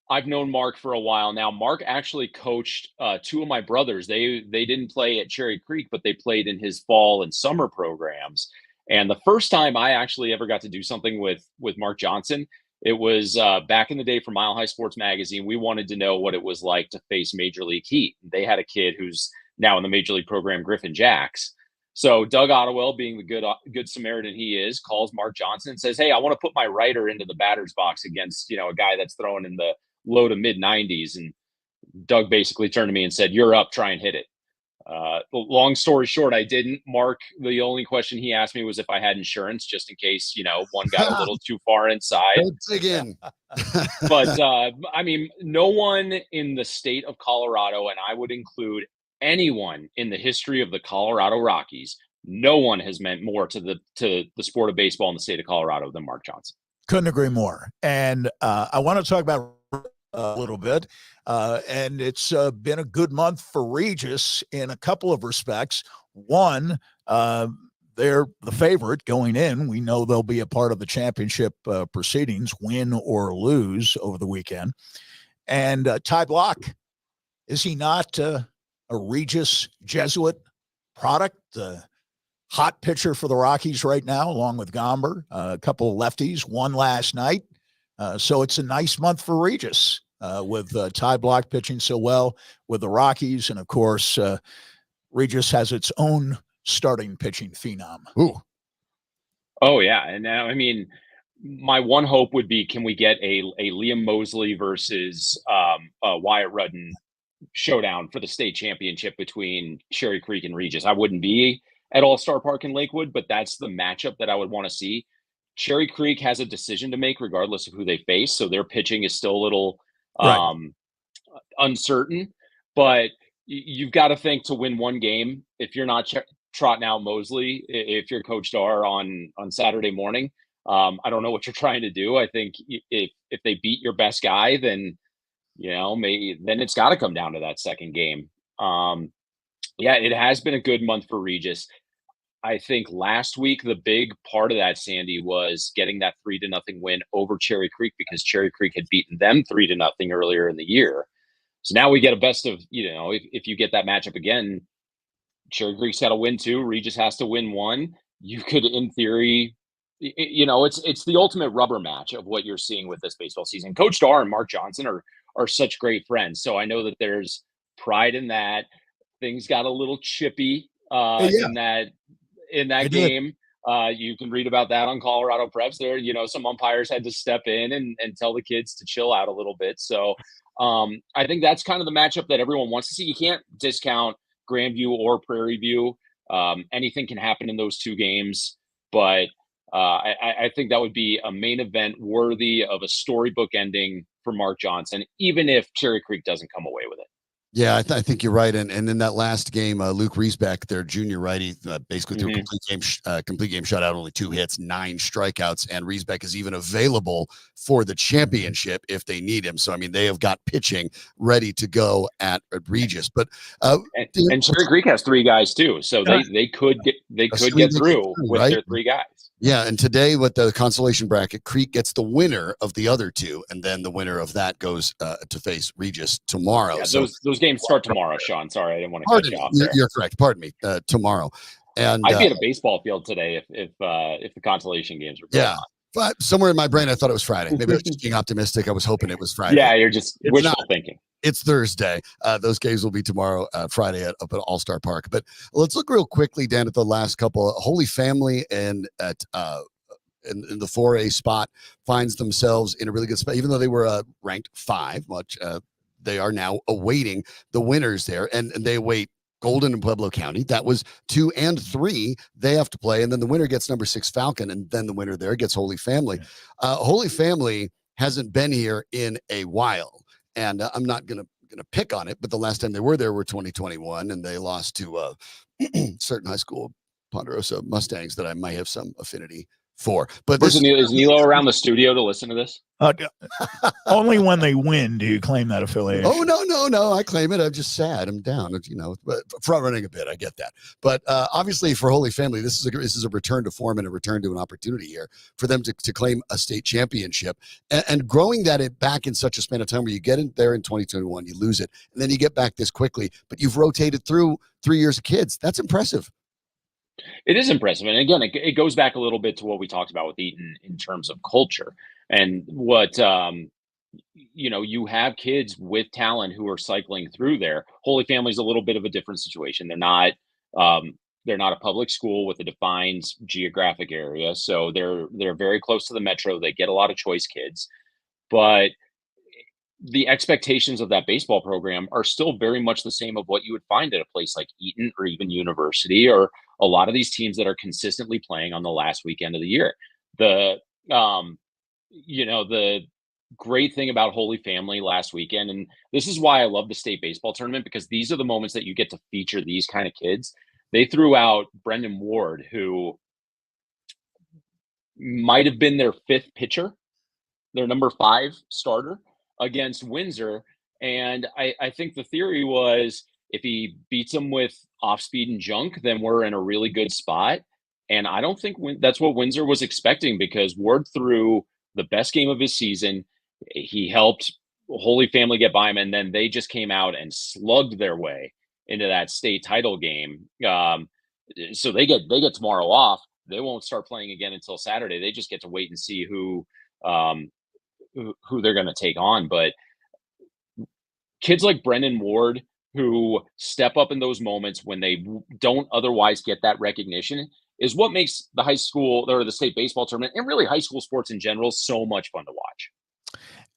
E: I've known Mark for a while now. Mark actually coached two of my brothers. They didn't play at Cherry Creek, but they played in his fall and summer programs. And the first time I actually ever got to do something with Mark Johnson, it was back in the day for Mile High Sports magazine. We wanted to know what it was like to face Major League Heat. They had a kid who's now in the Major League program, Griffin Jacks. So Doug Ottewell, being the good Samaritan he is, calls Mark Johnson and says, "Hey, I want to put my writer into the batter's box against, a guy that's throwing in the low to mid 90s." And Doug basically turned to me and said, "You're up, try and hit it." Long story short, I didn't. Mark, the only question he asked me was if I had insurance, just in case, one got a little too far inside.
A: Don't dig in.
E: But I mean, no one in the state of Colorado, and I would include anyone in the history of the Colorado Rockies, no one has meant more to the sport of baseball in the state of Colorado than Mark Johnson.
B: Couldn't agree more. And I want to talk about a little bit. And it's been a good month for Regis in a couple of respects. One, they're the favorite going in. We know they'll be a part of the championship proceedings, win or lose over the weekend. And Ty Block, is he not a Regis Jesuit product? Hot pitcher for the Rockies right now, along with Gomber, a couple of lefties, one last night. So it's a nice month for Regis with Ty Block pitching so well with the Rockies. And, of course, Regis has its own starting pitching phenom.
A: Ooh.
E: Oh, yeah. And now, I mean, my one hope would be, can we get a Liam Mosley versus Wyatt Rudden showdown for the state championship between Cherry Creek and Regis? I wouldn't be at All-Star Park in Lakewood, but that's the matchup that I would want to see. Cherry Creek has a decision to make regardless of who they face, so their pitching is still a little uncertain. But you've got to think, to win one game, if you're not trotting out Mosley, if you're Coach Dar on Saturday morning, I don't know what you're trying to do. I think if they beat your best guy, then maybe then it's got to come down to that second game. Yeah, it has been a good month for Regis. I think last week, the big part of that, Sandy, was getting that 3-0 win over Cherry Creek, because Cherry Creek had beaten them 3-0 earlier in the year. So now we get a best of, if you get that matchup again, Cherry Creek's got to win 2, Regis has to win 1. You could, in theory, it's the ultimate rubber match of what you're seeing with this baseball season. Coach Dar and Mark Johnson are such great friends. So I know that there's pride in that. Things got a little chippy in that game. You can read about that on Colorado Preps. There, some umpires had to step in and tell the kids to chill out a little bit. So I think that's kind of the matchup that everyone wants to see. You can't discount Grandview or Prairie View. Anything can happen in those two games, but I think that would be a main event worthy of a storybook ending for Mark Johnson, even if Cherry Creek doesn't come away with it.
A: Yeah, I think you're right. And in that last game, Luke Riesbeck, their junior righty, basically threw a complete game shutout, only 2 hits, 9 strikeouts. And Riesbeck is even available for the championship if they need him. So, I mean, they have got pitching ready to go at Regis. But
E: and Cherry Creek has 3 guys too, so they could get through with their 3 guys.
A: Yeah, and today with the consolation bracket, Creek gets the winner of the other 2, and then the winner of that goes to face Regis tomorrow.
E: Yeah,
A: so
E: those games start tomorrow, Sean. Sorry, I didn't want to cut you off there.
A: You're correct. Pardon me. Tomorrow. And
E: I'd be at a baseball field today if the consolation games were going on.
A: But somewhere in my brain, I thought it was Friday. Maybe I was just being optimistic. I was hoping it was Friday.
E: Yeah, you're just wishful thinking.
A: It's Thursday. Those games will be tomorrow, Friday up at All-Star Park. But let's look real quickly, Dan, at the last couple. Holy Family and at in the 4A spot finds themselves in a really good spot, even though they were ranked 5. They are now awaiting the winners there, and they await Golden and Pueblo County. That was 2 and 3 they have to play, and then the winner gets number 6 Falcon, and then the winner there gets Holy Family. Holy Family hasn't been here in a while, and I'm not gonna pick on it, but the last time they were there were 2021, and they lost to certain high school Ponderosa Mustangs that I might have some affinity for. But
E: is Nilo around the studio to listen to this?
B: Only when they win do you claim that affiliation.
A: Oh, no. I claim it. I'm just sad. I'm down. But front running a bit. I get that. But obviously for Holy Family, this is a return to form and a return to an opportunity here for them to claim a state championship and growing that back in such a span of time where you get in there in 2021, you lose it, and then you get back this quickly, but you've rotated through 3 years of kids. That's impressive.
E: It is impressive. And again, it goes back a little bit to what we talked about with Eaton in terms of culture and what, you have kids with talent who are cycling through there. Holy Family's a little bit of a different situation. They're not a public school with a defined geographic area. So they're very close to the metro. They get a lot of choice kids, but the expectations of that baseball program are still very much the same of what you would find at a place like Eaton or even University or a lot of these teams that are consistently playing on the last weekend of the year. The great thing about Holy Family last weekend, and this is why I love the state baseball tournament, because these are the moments that you get to feature these kind of kids. They threw out Brendan Ward, who might have been their 5th pitcher, their number 5 starter, against Windsor. And I think the theory was if he beats them with off-speed and junk, then we're in a really good spot. And I don't think that's what Windsor was expecting, because Ward threw the best game of his season. He helped Holy Family get by him, and then they just came out and slugged their way into that state title game. So they get tomorrow off. They won't start playing again until Saturday. They just get to wait and see who they're going to take on. But kids like Brendan Ward, who step up in those moments when they don't otherwise get that recognition, is what makes the high school or the state baseball tournament and really high school sports in general so much fun to watch.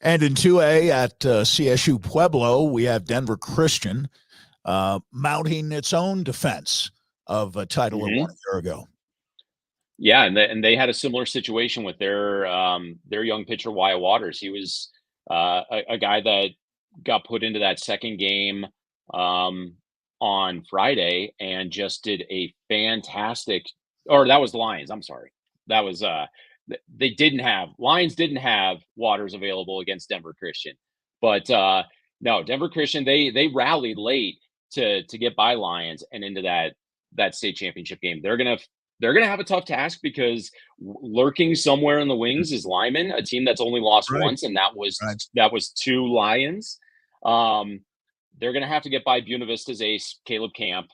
B: And in 2A at CSU Pueblo, we have Denver Christian mounting its own defense of a title it won a year ago.
E: Yeah, and they had a similar situation with their young pitcher Wyatt Waters. He was a guy that got put into that second game on Friday and just did a fantastic. Or that was the Lions. I'm sorry, that was Lions didn't have Waters available against Denver Christian, but no, Denver Christian they rallied late to get by Lions and into that state championship game. They're gonna have a tough task, because lurking somewhere in the wings is Lyman, a team that's only lost once, and that was 2 Lions. They're gonna have to get by Buena Vista's ace Caleb Camp.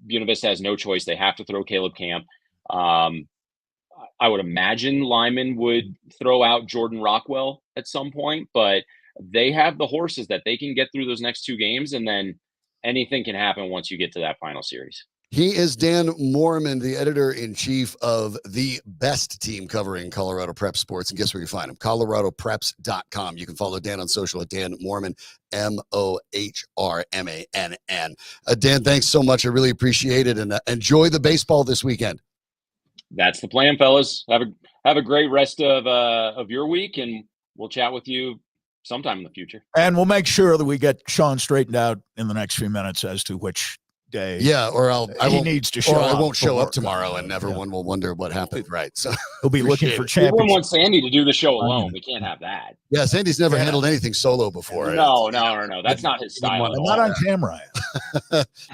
E: Buena Vista has no choice; they have to throw Caleb Camp. I would imagine Lyman would throw out Jordan Rockwell at some point, but they have the horses that they can get through those next 2 games, and then anything can happen once you get to that final series.
A: He is Dan Mohrmann, the editor-in-chief of the best team covering Colorado prep sports. And guess where you find him? coloradopreps.com. You can follow Dan on social at Dan Mohrmann, Mohrmann. Dan, thanks so much. I really appreciate it. And enjoy the baseball this weekend.
E: That's the plan, fellas. Have a great rest of your week, and we'll chat with you sometime in the future.
B: And we'll make sure that we get Sean straightened out in the next few minutes as to which day.
A: Yeah, or
B: he needs to show up.
A: I won't show up tomorrow, and everyone will wonder what happened. Right. So
B: he'll be looking for champions.
E: Everyone wants Sandy to do the show alone. We can't have that.
A: Yeah, Sandy's never handled anything solo before.
E: No. That's not his style.
B: I'm not on camera.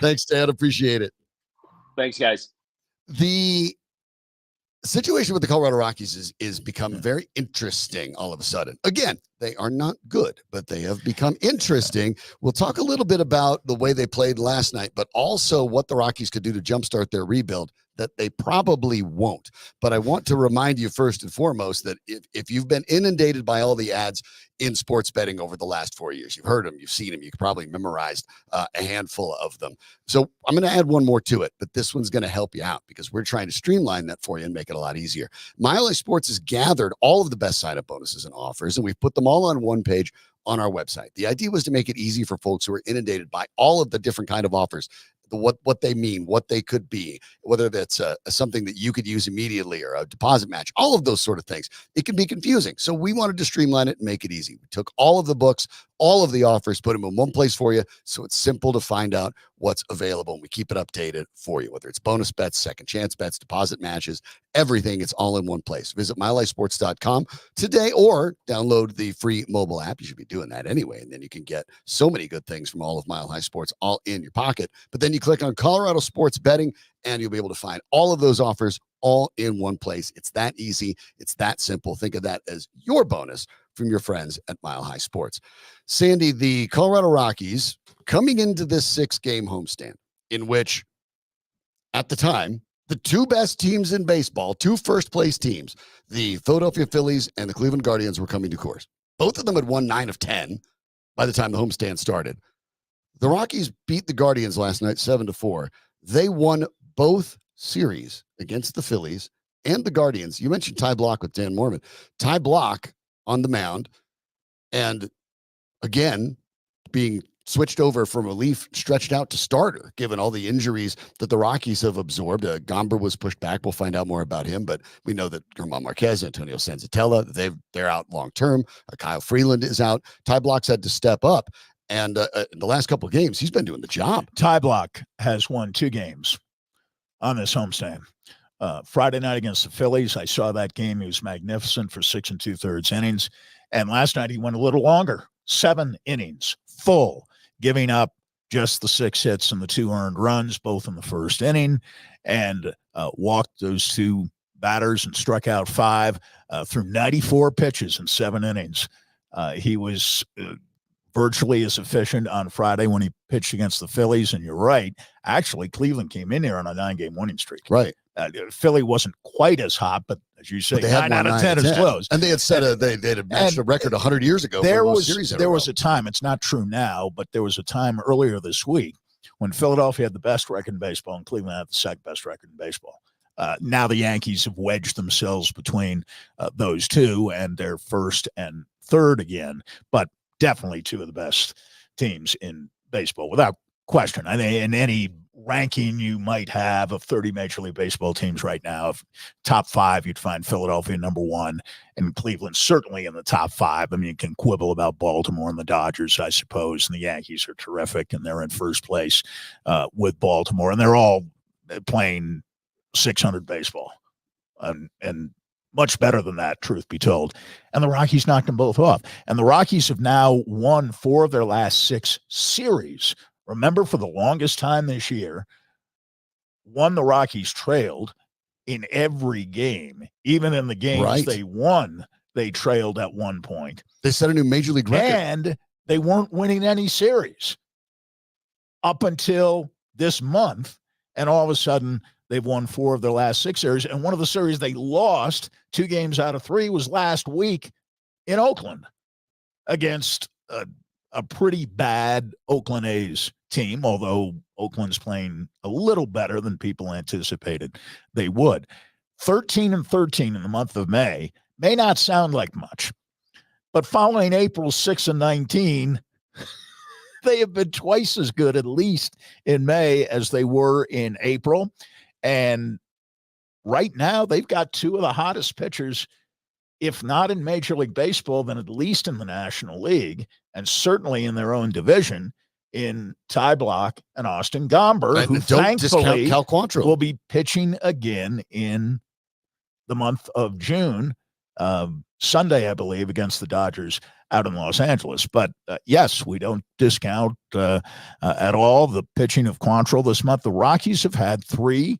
A: Thanks, Dan. Appreciate it.
E: Thanks, guys.
A: The situation with the Colorado Rockies is become very interesting all of a sudden. Again, they are not good, but they have become interesting. We'll talk a little bit about the way they played last night, but also what the Rockies could do to jumpstart their rebuild that they probably won't. But I want to remind you first and foremost that if you've been inundated by all the ads in sports betting over the last 4 years, you've heard them, you've seen them, you probably memorized a handful of them. So I'm going to add one more to it, but this one's going to help you out because we're trying to streamline that for you and make it a lot easier. Mile High Sports has gathered all of the best sign-up bonuses and offers, and we've put them all on one page on our website. The idea was to make it easy for folks who are inundated by all of the different kind of offers, what they mean, what they could be, whether that's something that you could use immediately or a deposit match, all of those sort of things. It can be confusing. So we wanted to streamline it and make it easy. We took all of the books, all of the offers, put them in one place for you. So it's simple to find out what's available. And we keep it updated for you, whether it's bonus bets, second chance bets, deposit matches, everything. It's all in one place. Visit milehighsports.com today or download the free mobile app. You should be doing that anyway. And then you can get so many good things from all of Mile High Sports all in your pocket. But then you click on Colorado Sports Betting and you'll be able to find all of those offers all in one place. It's that easy. It's that simple. Think of that as your bonus from your friends at Mile High Sports. Sandy, the Colorado Rockies coming into this 6-game homestand in which at the time, the two best teams in baseball, two first-place teams, the Philadelphia Phillies and the Cleveland Guardians were coming to course. Both of them had won 9 of 10 by the time the homestand started. The Rockies beat the Guardians last night 7-4. They won both series against the Phillies and the Guardians. You mentioned Ty Blach with Dan Mohrmann. Ty Blach on the mound, and again, being switched over from relief, stretched out to starter, given all the injuries that the Rockies have absorbed. Gomber was pushed back. We'll find out more about him, but we know that Germán Marquez, Antonio Senzatella, they're out long-term. Kyle Freeland is out. Ty Blach's had to step up, and in the last couple of games, he's been doing the job.
B: Ty Blach has won 2 games on this homestand. Friday night against the Phillies, I saw that game. He was magnificent for 6 2/3 innings. And last night he went a little longer, 7 innings, full, giving up just the 6 hits and the 2 earned runs, both in the first inning, and walked those 2 batters and struck out 5 through 94 pitches in 7 innings. He was virtually as efficient on Friday when he pitched against the Phillies. And you're right. Actually, Cleveland came in there on a 9-game winning streak.
A: Right.
B: Philly wasn't quite as hot, but as you say, 9 out of 10 is close.
A: And they had said they had matched a record 100 years ago.
B: There was a time, it's not true now, but there was a time earlier this week when Philadelphia had the best record in baseball and Cleveland had the second best record in baseball. Now the Yankees have wedged themselves between those two, and they're first and third again, but definitely 2 of the best teams in baseball, without question. I mean, in any ranking you might have of 30 Major League Baseball teams right now, if top 5, you'd find Philadelphia number 1 and Cleveland certainly in the top 5. I mean, you can quibble about Baltimore and the Dodgers, I suppose, and the Yankees are terrific, and they're in first place with Baltimore, and they're all playing 600 baseball and much better than that, truth be told. And the Rockies knocked them both off. And the Rockies have now won 4 of their last 6 series. Remember, for the longest time this year, the Rockies trailed in every game. Even in the games they won, they trailed at one point.
A: They set a new Major League record.
B: And they weren't winning any series up until this month. And all of a sudden, they've won 4 of their last 6 series. And one of the series they lost 2 games out of 3 was last week in Oakland against a pretty bad Oakland A's team, although Oakland's playing a little better than people anticipated they would. 13-13 in the month of May may not sound like much, but following April 6-19, they have been twice as good, at least in May, as they were in April. And right now, they've got 2 of the hottest pitchers, if not in Major League Baseball, then at least in the National League, and certainly in their own division, in Ty Blach and Austin Gomber, who thankfully will be pitching again in the month of June, Sunday, I believe, against the Dodgers out in Los Angeles. But yes, we don't discount at all the pitching of Quantrill this month. The Rockies have had 3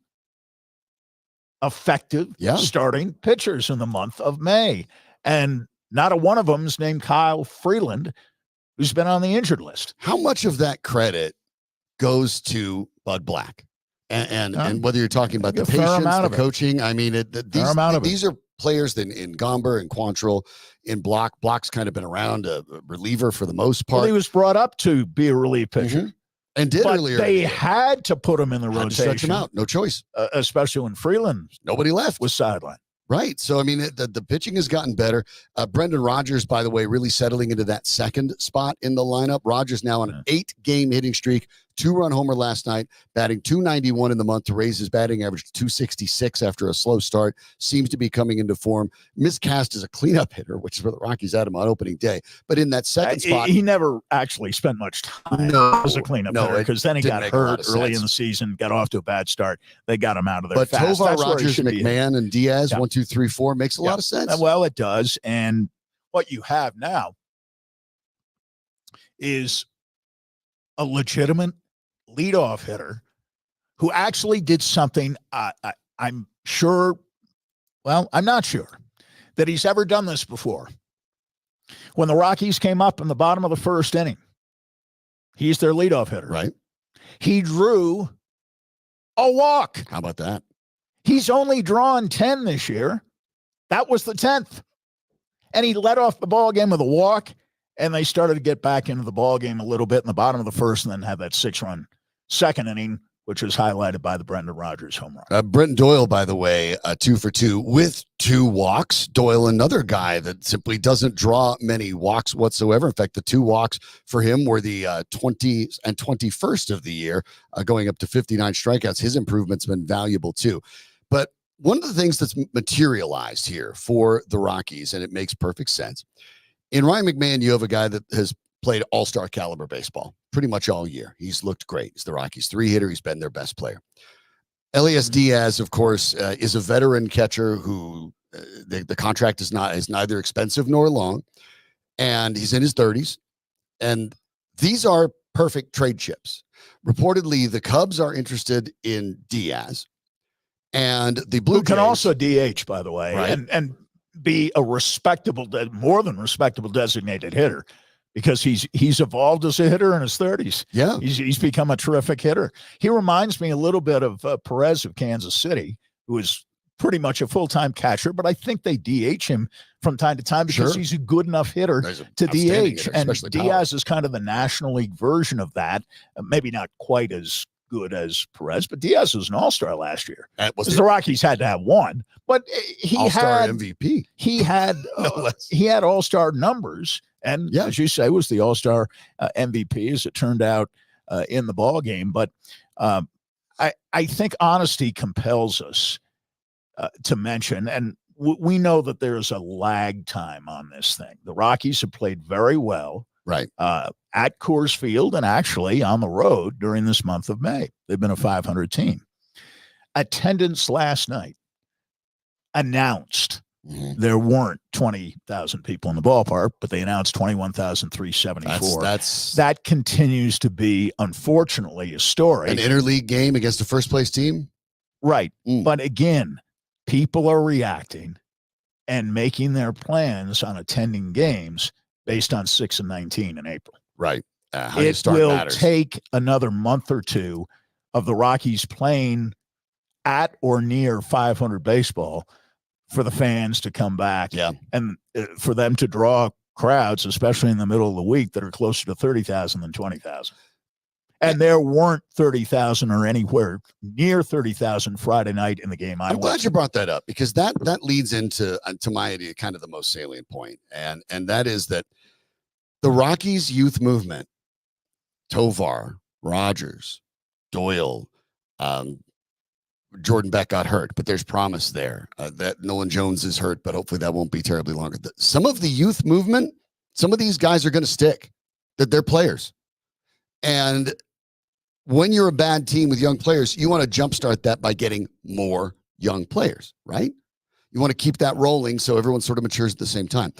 B: effective
A: Yeah.
B: starting pitchers in the month of May. And not a one of them is named Kyle Freeland, who's been on the injured list.
A: How much of that credit goes to Bud Black? And whether you're talking about the patience, the coaching, I mean, these are players in Gomber and Quantrill, in Block. Block's kind of been around, a reliever for the most part.
B: Well, he was brought up to be a relief pitcher.
A: And did
B: but
A: earlier.
B: They had to put him in the rotation.
A: Stretch him out. No choice.
B: Especially when Freeland
A: nobody left
B: was sidelined.
A: Right. So, I mean, the pitching has gotten better. Brendan Rodgers, by the way, really settling into that second spot in the lineup. Rodgers now on an 8-game hitting streak, 2-run homer last night, batting .291 in the month to raise his batting average to .266 after a slow start. Seems to be coming into form. Miscast as a cleanup hitter, which is where the Rockies had him on opening day. But in that second spot,
B: he never actually spent much time as a cleanup hitter, because then he got hurt early in the season, got off to a bad start. They got him out of there
A: but
B: fast.
A: Tovar, Rodgers, McMahon, and Diaz, 1, 2, 3, 4 makes a lot of sense.
B: Well, it does. And what you have now is a legitimate leadoff hitter who actually did something I'm sure, well, I'm not sure that he's ever done this before. When the Rockies came up in the bottom of the first inning, he's their leadoff hitter.
A: Right.
B: He drew a walk.
A: How about that?
B: He's only drawn 10 this year. That was the 10th. And he led off the ball game with a walk, and they started to get back into the ball game a little bit in the bottom of the first and then had that 6-run second inning, which was highlighted by the Brendan Rodgers home run.
A: Brenton Doyle, by the way, 2 for 2 with 2 walks. Doyle, another guy that simply doesn't draw many walks whatsoever. In fact, the 2 walks for him were the 20th and 21st of the year, going up to 59 strikeouts. His improvement's been valuable too. But one of the things that's materialized here for the Rockies, and it makes perfect sense, in Ryan McMahon, you have a guy that has played all-star caliber baseball pretty much all year. He's looked great. He's the Rockies' 3-hitter. He's been their best player. Elias Diaz, of course, is a veteran catcher who the contract is neither expensive nor long, and he's in his 30s. And these are perfect trade chips. Reportedly, the Cubs are interested in Diaz, and the Blue Jays
B: can also DH, by the way,
A: right,
B: and be a respectable, more than respectable designated hitter, because he's evolved as a hitter in his 30s.
A: Yeah.
B: He's become a terrific hitter. He reminds me a little bit of Perez of Kansas City, who is pretty much a full-time catcher, but I think they DH him from time to time because he's a good enough hitter to DH. And Diaz is kind of the National League version of that. Maybe not quite as good as Perez, but Diaz was an all-star last year. The Rockies had to have one, but he
A: all-star
B: had
A: MVP.
B: He had he had all-star numbers, and as you say, was the all-star MVP as it turned out in the ball game. But I think honesty compels us to mention, and we know that there's a lag time on this thing. The Rockies have played very well.
A: Right.
B: At Coors Field and actually on the road during this month of May. They've been a 500 team. Attendance last night announced there weren't 20,000 people in the ballpark, but they announced 21,374. That continues to be, unfortunately, a story.
A: An interleague game against a first-place team?
B: Right. But again, people are reacting and making their plans on attending games based on 6 and 19 in April.
A: Right.
B: It will take another month or two of the Rockies playing at or near 500 baseball for the fans to come back and for them to draw crowds, especially in the middle of the week, that are closer to 30,000 than 20,000. And there weren't 30,000 or anywhere near 30,000 Friday night in the game.
A: I'm glad you brought that up, because that leads into my idea, kind of the most salient point, and that is that the Rockies youth movement, Tovar, Rodgers, Doyle, Jordan Beck got hurt, but there's promise there. That Nolan Jones is hurt, but hopefully that won't be terribly longer. Some of the youth movement, some of these guys are going to stick. That they're players. And when you're a bad team with young players, you want to jumpstart that by getting more young players, right? You want to keep that rolling so everyone sort of matures at the same time.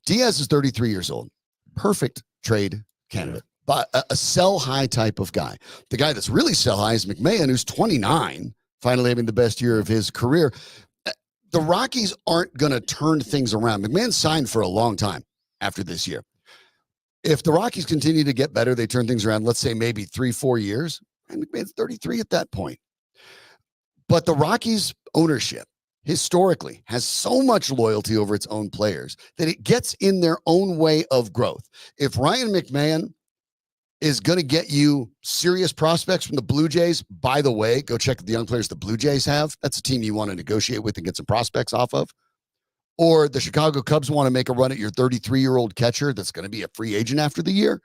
A: Diaz is 33 years old. Perfect trade candidate, but a sell high type of guy. The guy that's really sell high is McMahon, who's 29, finally having the best year of his career. The Rockies aren't going to turn things around. McMahon signed for a long time after this year. If the Rockies continue to get better, they turn things around, let's say maybe 3-4 years, and McMahon's 33 at that point. But the Rockies ownership historically has so much loyalty over its own players that it gets in their own way of growth. If Ryan McMahon is going to get you serious prospects from the Blue Jays, by the way, go check the young players the Blue Jays have. That's a team you want to negotiate with and get some prospects off of. Or the Chicago Cubs want to make a run at your 33-year-old catcher that's going to be a free agent after the year.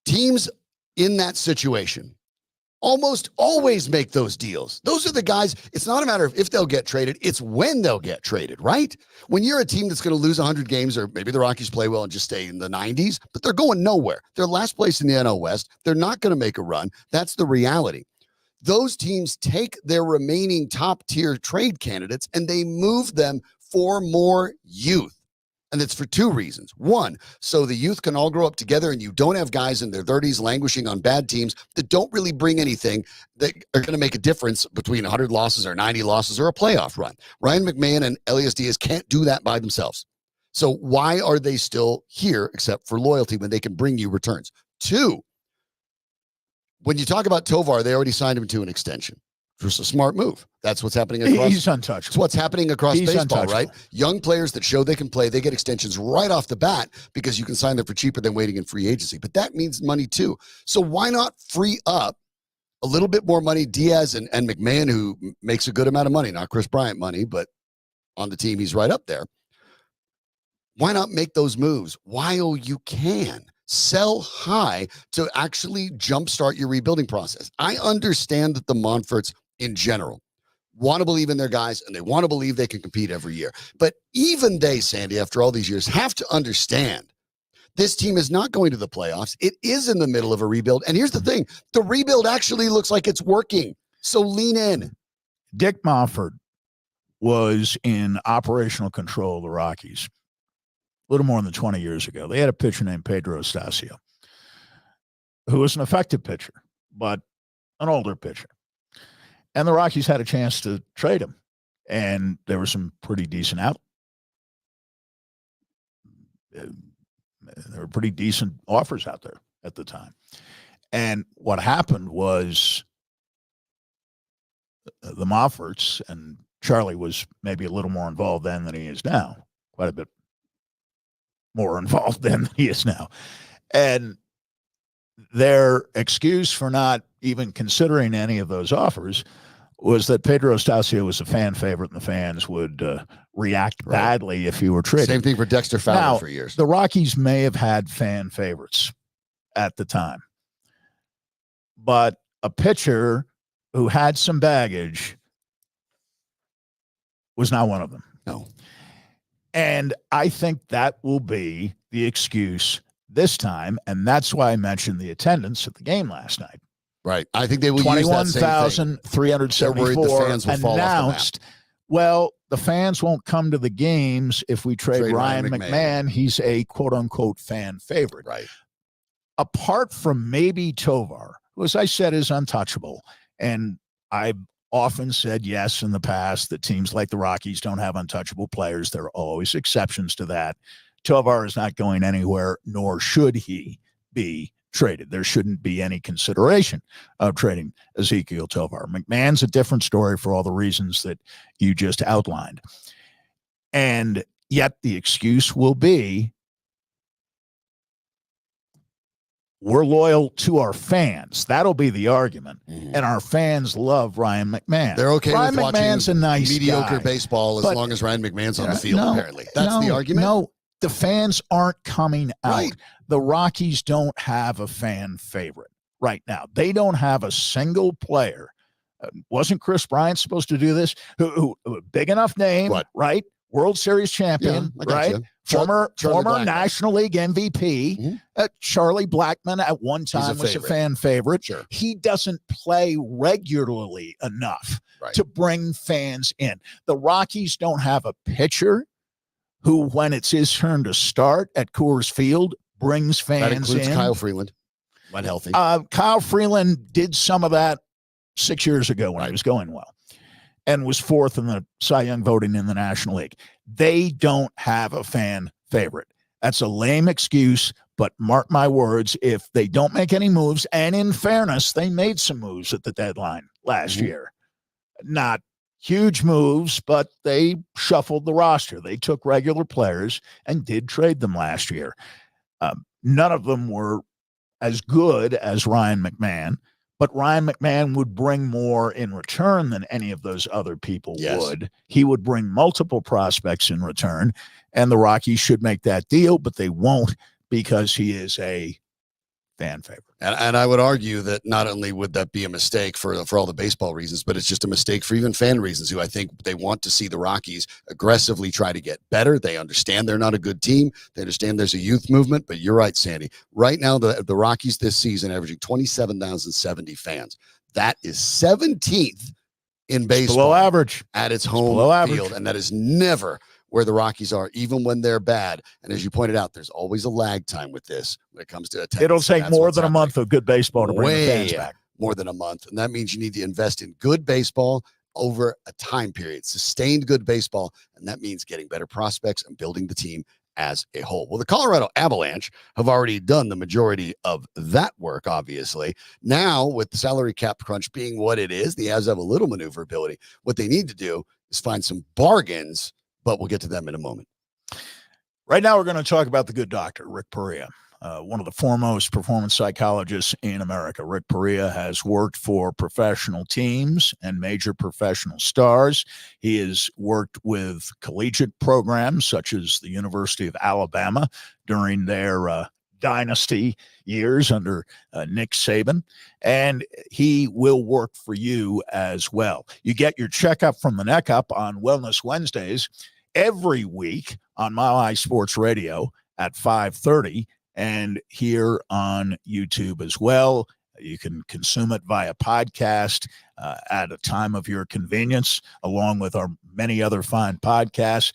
A: Teams in that situation almost always make those deals. Those are the guys. It's not a matter of if they'll get traded. It's when they'll get traded, right? When you're a team that's going to lose 100 games, or maybe the Rockies play well and just stay in the 90s, but they're going nowhere. They're last place in the NL West. They're not going to make a run. That's the reality. Those teams take their remaining top-tier trade candidates and they move them for more youth. And it's for two reasons. One, so the youth can all grow up together and you don't have guys in their 30s languishing on bad teams that don't really bring anything that are going to make a difference between 100 losses or 90 losses or a playoff run. Ryan McMahon and Elias Diaz can't do that by themselves. So why are they still here except for loyalty when they can bring you returns? Two, when you talk about Tovar, they already signed him to an extension. Just a smart move. That's what's happening across.
B: He's untouchable.
A: It's what's happening across baseball,
B: untouchable.
A: Right? Young players that show they can play, they get extensions right off the bat because you can sign them for cheaper than waiting in free agency. But that means money too. So why not free up a little bit more money? Diaz and McMahon, who makes a good amount of money, not Chris Bryant money, but on the team, he's right up there. Why not make those moves while you can? Sell high to actually jumpstart your rebuilding process. I understand that the Monforts in general want to believe in their guys and they want to believe they can compete every year. But even they, Sandy, after all these years, have to understand this team is not going to the playoffs. It is in the middle of a rebuild. And here's the thing. The rebuild actually looks like it's working. So lean in.
B: Dick Mofford was in operational control of the Rockies a little more than 20 years ago. They had a pitcher named Pedro Estacio, who was an effective pitcher, but an older pitcher. And the Rockies had a chance to trade him. And there were some pretty decent offers out there at the time. And what happened was the Mofforts, and Charlie was maybe a little more involved then than he is now, quite a bit more involved than he is now. And their excuse for not even considering any of those offers was that Pedro Estacio was a fan favorite and the fans would react badly if he were traded.
A: Same thing for Dexter Fowler for years.
B: The Rockies may have had fan favorites at the time, but a pitcher who had some baggage was not one of them.
A: No.
B: And I think that will be the excuse this time, and that's why I mentioned the attendance at the game last night.
A: Right. I think they will use that same thing.
B: 21,374
A: fans will fall
B: announced.
A: off the map.
B: Well, the fans won't come to the games if we trade Ryan McMahon. He's a quote-unquote fan favorite.
A: Right.
B: Apart from maybe Tovar, who, as I said, is untouchable, and I've often said yes in the past that teams like the Rockies don't have untouchable players. There are always exceptions to that. Tovar is not going anywhere, nor should he be traded. There shouldn't be any consideration of trading Ezequiel Tovar. McMahon's a different story for all the reasons that you just outlined. And yet the excuse will be, we're loyal to our fans. That'll be the argument. Mm-hmm. And our fans love Ryan McMahon.
A: They're okay
B: Ryan
A: with
B: McMahon's
A: watching
B: a nice
A: mediocre
B: guy,
A: baseball as long as Ryan McMahon's on the field, apparently. That's the argument?
B: No, the fans aren't coming out.
A: Right.
B: The Rockies don't have a fan favorite right now. They don't have a single player. Wasn't Chris Bryant supposed to do this? Who big enough name, right? World Series champion, right? Former National League MVP. Mm-hmm. Charlie Blackmon at one time was a fan favorite.
A: Sure.
B: He doesn't play regularly enough to bring fans in. The Rockies don't have a pitcher who, when it's his turn to start at Coors Field, brings fans in.
A: That includes Kyle Freeland, when healthy.
B: Kyle Freeland did some of that 6 years ago when he was going well, and was fourth in the Cy Young voting in the National League. They don't have a fan favorite. That's a lame excuse, but mark my words, if they don't make any moves, and in fairness, they made some moves at the deadline last year. Not huge moves, but they shuffled the roster. They took regular players and did trade them last year. None of them were as good as Ryan McMahon, but Ryan McMahon would bring more in return than any of those other people would. He would bring multiple prospects in return, and the Rockies should make that deal, but they won't because he is a fan favorite.
A: And I would argue that not only would that be a mistake for all the baseball reasons, but it's just a mistake for even fan reasons, who I think they want to see the Rockies aggressively try to get better. They understand they're not a good team. They understand there's a youth movement, but you're right, Sandy. Right now, the Rockies this season averaging 27,070 fans. That is 17th in baseball.
B: Below average.
A: At its home field, and that is never where the Rockies are, even when they're bad. And as you pointed out, there's always a lag time with this when it comes to attendance.
B: It'll take more than a month of good baseball to bring the fans back.
A: More than a month. And that means you need to invest in good baseball over a time period, sustained good baseball. And that means getting better prospects and building the team as a whole. Well, the Colorado Avalanche have already done the majority of that work, obviously. Now, with the salary cap crunch being what it is, the Avs have a little maneuverability. What they need to do is find some bargains, but we'll get to them in a moment.
B: Right now, we're going to talk about the good doctor, Rick Perea, one of the foremost performance psychologists in America. Rick Perea has worked for professional teams and major professional stars. He has worked with collegiate programs such as the University of Alabama during their dynasty years under Nick Saban, and he will work for you as well. You get your checkup from the neck up on Wellness Wednesdays every week on Mile High Sports Radio at 5:30 and here on YouTube as well. You can consume it via podcast at a time of your convenience, along with our many other fine podcasts.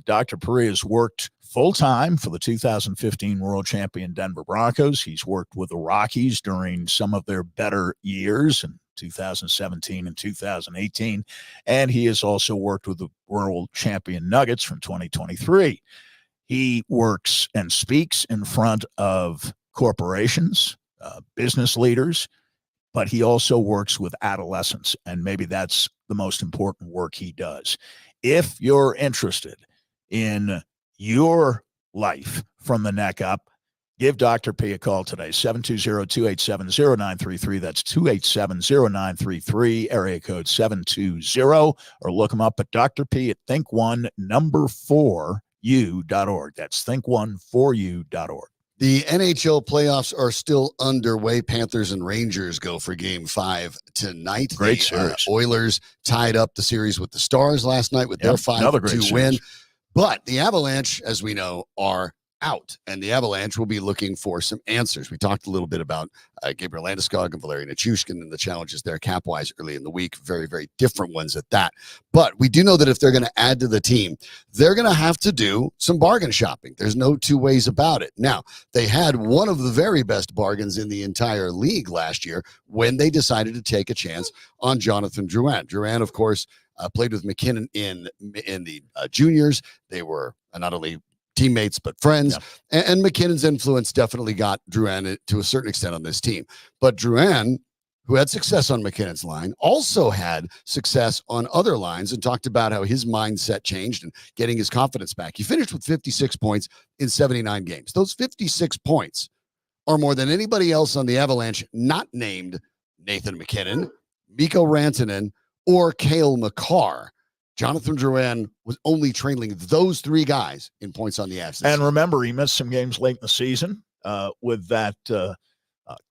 B: Dr. Perea has worked full-time for the 2015 World Champion Denver Broncos. He's worked with the Rockies during some of their better years in 2017 and 2018, and he has also worked with the World Champion Nuggets from 2023. He works and speaks in front of corporations, business leaders, but he also works with adolescents, and maybe that's the most important work he does. If you're interested in your life from the neck up, give Dr. P a call today, 720-287-0933. That's 287-0933, area code 720, or look him up at Dr. P at think14u.org. That's think14u.org.
A: The NHL playoffs are still underway. Panthers and Rangers go for Game 5 tonight.
B: Great series.
A: Oilers tied up the series with the Stars last night with their 5-2 win. But the Avalanche, as we know, are out, and the Avalanche will be looking for some answers. We talked a little bit about Gabriel Landeskog and Valeri Nichushkin and the challenges there cap-wise early in the week. Very, very different ones at that. But we do know that if they're going to add to the team, they're going to have to do some bargain shopping. There's no two ways about it. Now, they had one of the very best bargains in the entire league last year when they decided to take a chance on Jonathan Drouin. Drouin, of course, played with McKinnon in the juniors. They were not only teammates but friends, and McKinnon's influence definitely got Drouin to a certain extent on this team. But Drouin, who had success on McKinnon's line, also had success on other lines, and talked about how his mindset changed and getting his confidence back. He finished with 56 points in 79 games. Those 56 points are more than anybody else on the Avalanche not named Nathan McKinnon, Mikko Rantanen, or Cale Makar. Jonathan Drouin was only trailing those three guys in points on the Avs.
B: And remember, he missed some games late in the season with that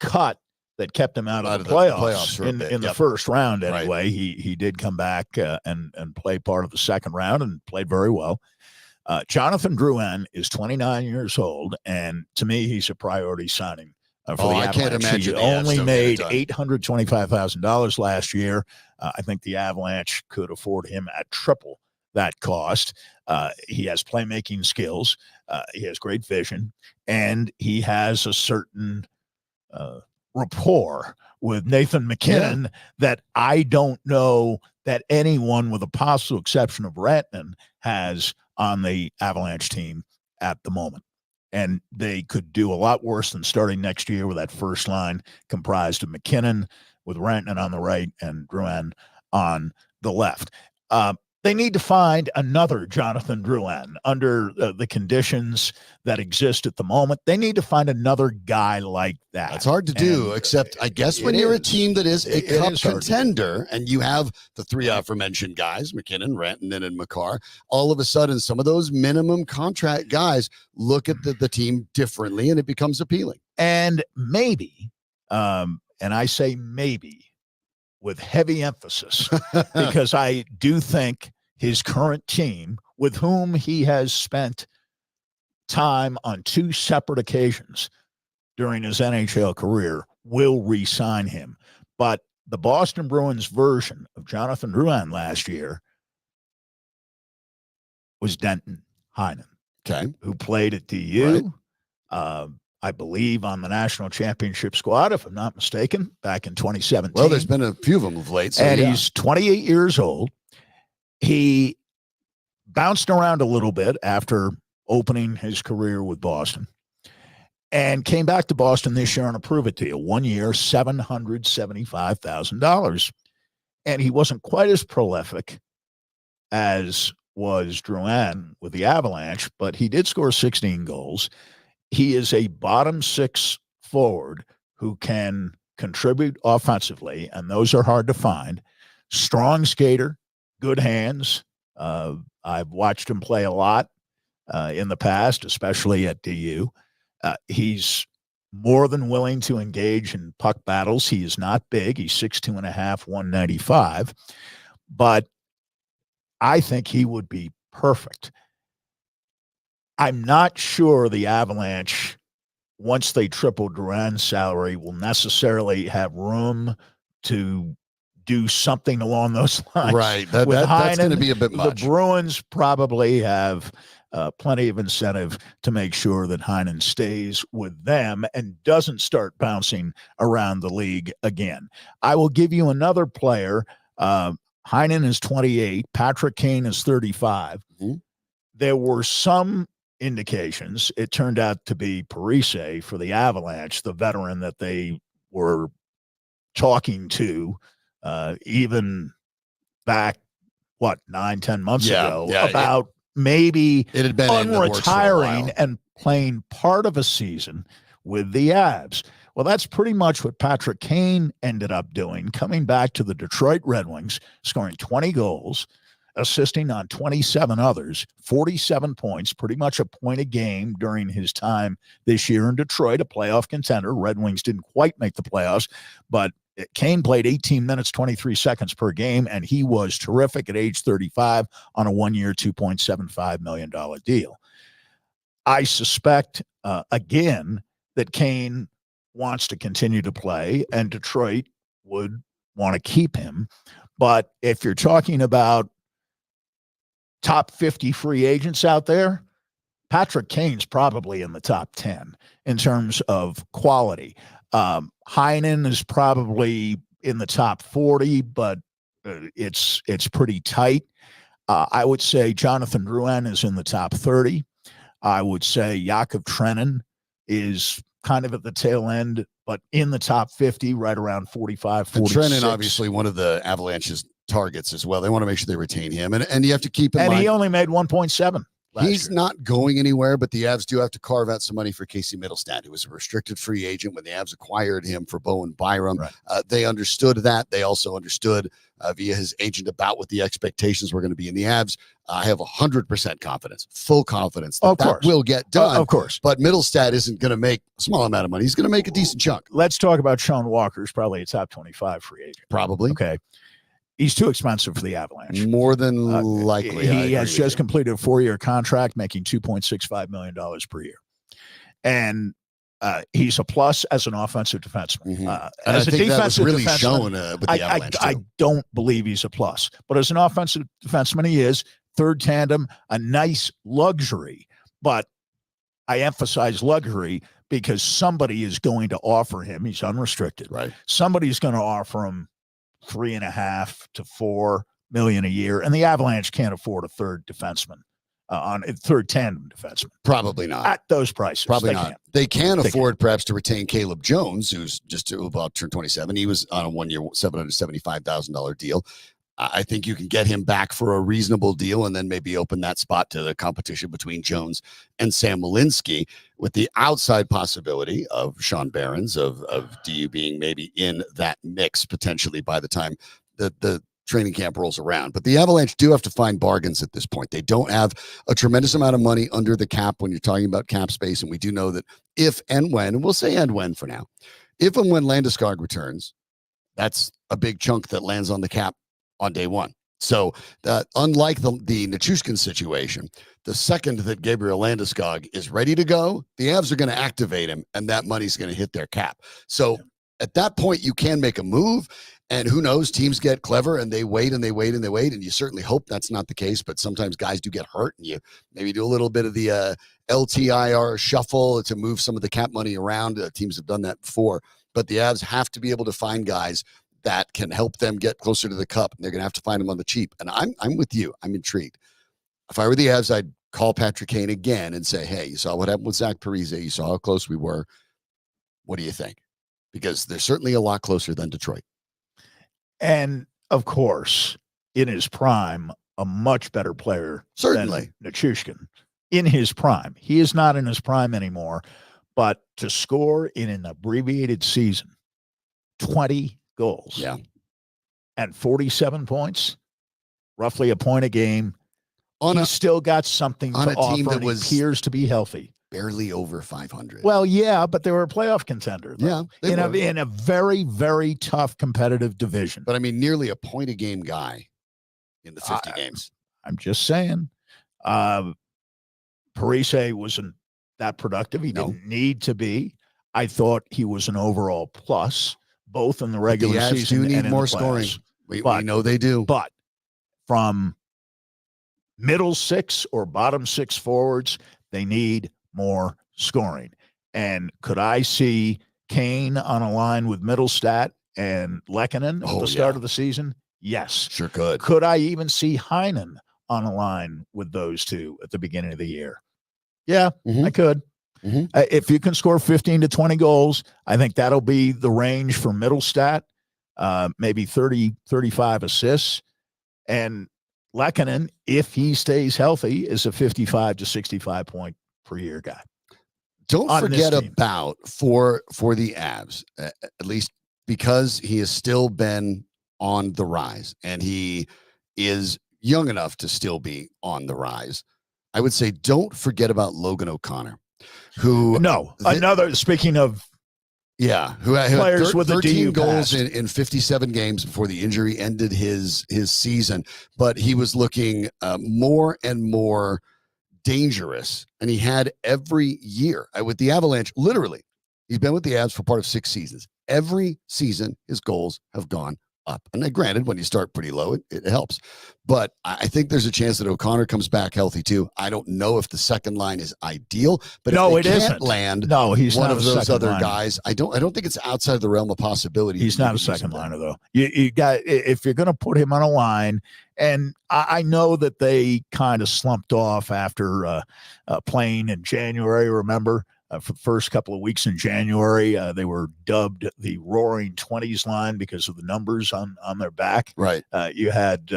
B: cut that kept him out of the playoffs in the first round. Anyway, right. He did come back and play part of the second round and played very well. Jonathan Drouin is 29 years old, and to me, he's a priority signing. For the Avalanche. I can't imagine. He only made $825,000 last year. I think the Avalanche could afford him at triple that cost. He has playmaking skills. He has great vision, and he has a certain rapport with Nathan McKinnon that I don't know that anyone, with a possible exception of Rantanen, has on the Avalanche team at the moment. And they could do a lot worse than starting next year with that first line comprised of McKinnon with Rantanen on the right and Drouin on the left. They need to find another Jonathan Drouin under the conditions that exist at the moment. They need to find another guy like that.
A: That's hard to do, except I guess when you're a team that is a cup contender and you have the three aforementioned guys, McKinnon, Rantanen, and Makar, all of a sudden some of those minimum contract guys look at the team differently and it becomes appealing.
B: And maybe, and I say maybe with heavy emphasis, because I do think his current team, with whom he has spent time on two separate occasions during his NHL career, will re-sign him. But the Boston Bruins version of Jonathan Drouin last year was Denton Heinen, who played at DU, I believe on the national championship squad, if I'm not mistaken, back in 2017.
A: Well, there's been a few of them of late.
B: And he's 28 years old. He bounced around a little bit after opening his career with Boston and came back to Boston this year on a prove-it deal. 1 year, $775,000. And he wasn't quite as prolific as was Drouin with the Avalanche, but he did score 16 goals. He is a bottom six forward who can contribute offensively, and those are hard to find. Strong skater, good hands. I've watched him play a lot in the past, especially at DU. He's more than willing to engage in puck battles. He is not big. He's 6'2.5", 195. But I think he would be perfect. I'm not sure the Avalanche, once they triple Drouin's salary, will necessarily have room to do something along those lines.
A: Right. That's going to be a bit much.
B: The Bruins probably have plenty of incentive to make sure that Heinen stays with them and doesn't start bouncing around the league again. I will give you another player. Heinen is 28. Patrick Kane is 35. Mm-hmm. There were some indications. It turned out to be Parise for the Avalanche, the veteran that they were talking to even back, 9-10 months ago, about maybe
A: it had been
B: unretiring and playing part of a season with the Avs. Well, that's pretty much what Patrick Kane ended up doing, coming back to the Detroit Red Wings, scoring 20 goals, assisting on 27 others, 47 points, pretty much a point a game during his time this year in Detroit, a playoff contender. Red Wings didn't quite make the playoffs, but Kane played 18 minutes, 23 seconds per game, and he was terrific at age 35 on a 1 year, $2.75 million deal. I suspect, again, that Kane wants to continue to play, and Detroit would want to keep him. But if you're talking about top 50 free agents out there, Patrick Kane's probably in the top 10 in terms of quality. Heinen is probably in the top 40, but it's pretty tight. I would say Jonathan Drouin is in the top 30. I would say Yakov Trenin is kind of at the tail end, but in the top 50, right around 45, 46.
A: And Trenin, obviously, one of the Avalanche's targets as well. They want to make sure they retain him. And you have to keep in mind.
B: And he only made 1.7.
A: He's not going anywhere, but the Avs do have to carve out some money for Casey Middlestat, who was a restricted free agent when the Avs acquired him for Bowen Byram.
B: Right.
A: They understood that. They also understood via his agent about what the expectations were going to be in the Avs. I have 100% confidence, full confidence that will get done.
B: Of course.
A: But Middlestat isn't going to make a small amount of money. He's going to make a decent chunk.
B: Let's talk about Sean Walker. He's probably a top 25 free agent.
A: Probably.
B: Okay. He's too expensive for the Avalanche.
A: More than likely.
B: He has just completed a 4-year contract, making $2.65 million per year. And he's a plus as an offensive defenseman.
A: Mm-hmm. As a defensive really defenseman, shown with the Avalanche,
B: I don't believe he's a plus. But as an offensive defenseman, he is. Third tandem, a nice luxury. But I emphasize luxury because somebody is going to offer him. He's unrestricted.
A: Right.
B: Somebody's going to offer him $3.5 to $4 million a year, and the Avalanche can't afford a third defenseman on a third tandem defenseman.
A: Probably not.
B: At those prices.
A: Probably
B: They
A: not.
B: can't.
A: They can
B: They
A: afford perhaps to retain Caleb Jones, who's just about turned 27. He was on a 1-year, $775,000 deal. I think you can get him back for a reasonable deal and then maybe open that spot to the competition between Jones and Sam Malinsky, with the outside possibility of Sean Behrens, of DU being maybe in that mix potentially by the time the training camp rolls around. But the Avalanche do have to find bargains at this point. They don't have a tremendous amount of money under the cap when you're talking about cap space. And we do know that if and when, and we'll say and when for now, if and when Landeskog returns, that's a big chunk that lands on the cap on day one. So unlike the Nichushkin situation, the second that Gabriel Landeskog is ready to go, the Avs are going to activate him and that money's going to hit their cap. So at that point, you can make a move. And who knows, teams get clever and they wait and they wait and they wait. And you certainly hope that's not the case. But sometimes guys do get hurt and you maybe do a little bit of the LTIR shuffle to move some of the cap money around. Teams have done that before. But the Avs have to be able to find guys that can help them get closer to the cup. And they're going to have to find them on the cheap. And I'm with you. I'm intrigued. If I were the Avs, I'd call Patrick Kane again and say, hey, you saw what happened with Zach Parise. You saw how close we were. What do you think? Because they're certainly a lot closer than Detroit.
B: And of course, in his prime, a much better player
A: Certainly.
B: than Nichushkin. In his prime. He is not in his prime anymore. But to score in an abbreviated season, 20 goals.
A: Yeah.
B: And 47 points, roughly a point a game.
A: He's
B: still got something to offer,
A: team that
B: and he appears to be healthy.
A: Barely over 500.
B: Well, yeah, but they were a playoff contender. Though,
A: Yeah.
B: in a very, very tough competitive division.
A: But I mean, nearly a point a game guy in the 50 games.
B: I'm just saying. Parise wasn't that productive. He didn't need to be. I thought he was an overall plus, both in the regular season
A: do need
B: and in
A: more
B: the
A: scoring.
B: playoffs.
A: We know they do.
B: But from middle six or bottom six forwards, they need more scoring. And could I see Kane on a line with Middlestat and Lehkonen at the start of the season? Yes.
A: Sure could.
B: Could I even see Heinen on a line with those two at the beginning of the year? Yeah, I could. If you can score 15 to 20 goals, I think that'll be the range for Middlestat, maybe 30, 35 assists. And Lehkonen, if he stays healthy, is a 55 to 65 point per year guy.
A: Don't forget about for the Avs, at least because he has still been on the rise and he is young enough to still be on the rise. I would say don't forget about Logan O'Connor, who
B: speaking of
A: who had
B: players with
A: 13 goals
B: past.
A: in 57 games before the injury ended his season, but he was looking more and more dangerous, and he had every year with the Avalanche. Literally, he's been with the Avs for part of 6 seasons. Every season, his goals have gone up. And granted, when you start pretty low, it helps. But I think there's a chance that O'Connor comes back healthy too. I don't know if the second line is ideal, but if they can't land
B: he's
A: one
B: not
A: of those other
B: liner.
A: guys, I don't think it's outside of the realm of possibility.
B: He's not a second liner, though. You got, if you're going to put him on a line, and I know that they kind of slumped off after playing in January, remember? For the first couple of weeks in January, they were dubbed the Roaring 20s line because of the numbers on their back.
A: Right.
B: You had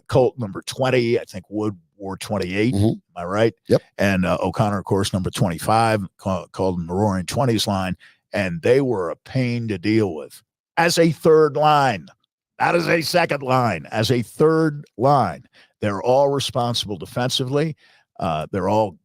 B: Colt number 20. I think Wood wore 28. Am I right?
A: Yep.
B: And O'Connor, of course, number 25, called them the Roaring 20s line. And they were a pain to deal with as a third line, not as a second line, as a third line. They're all responsible defensively. They're all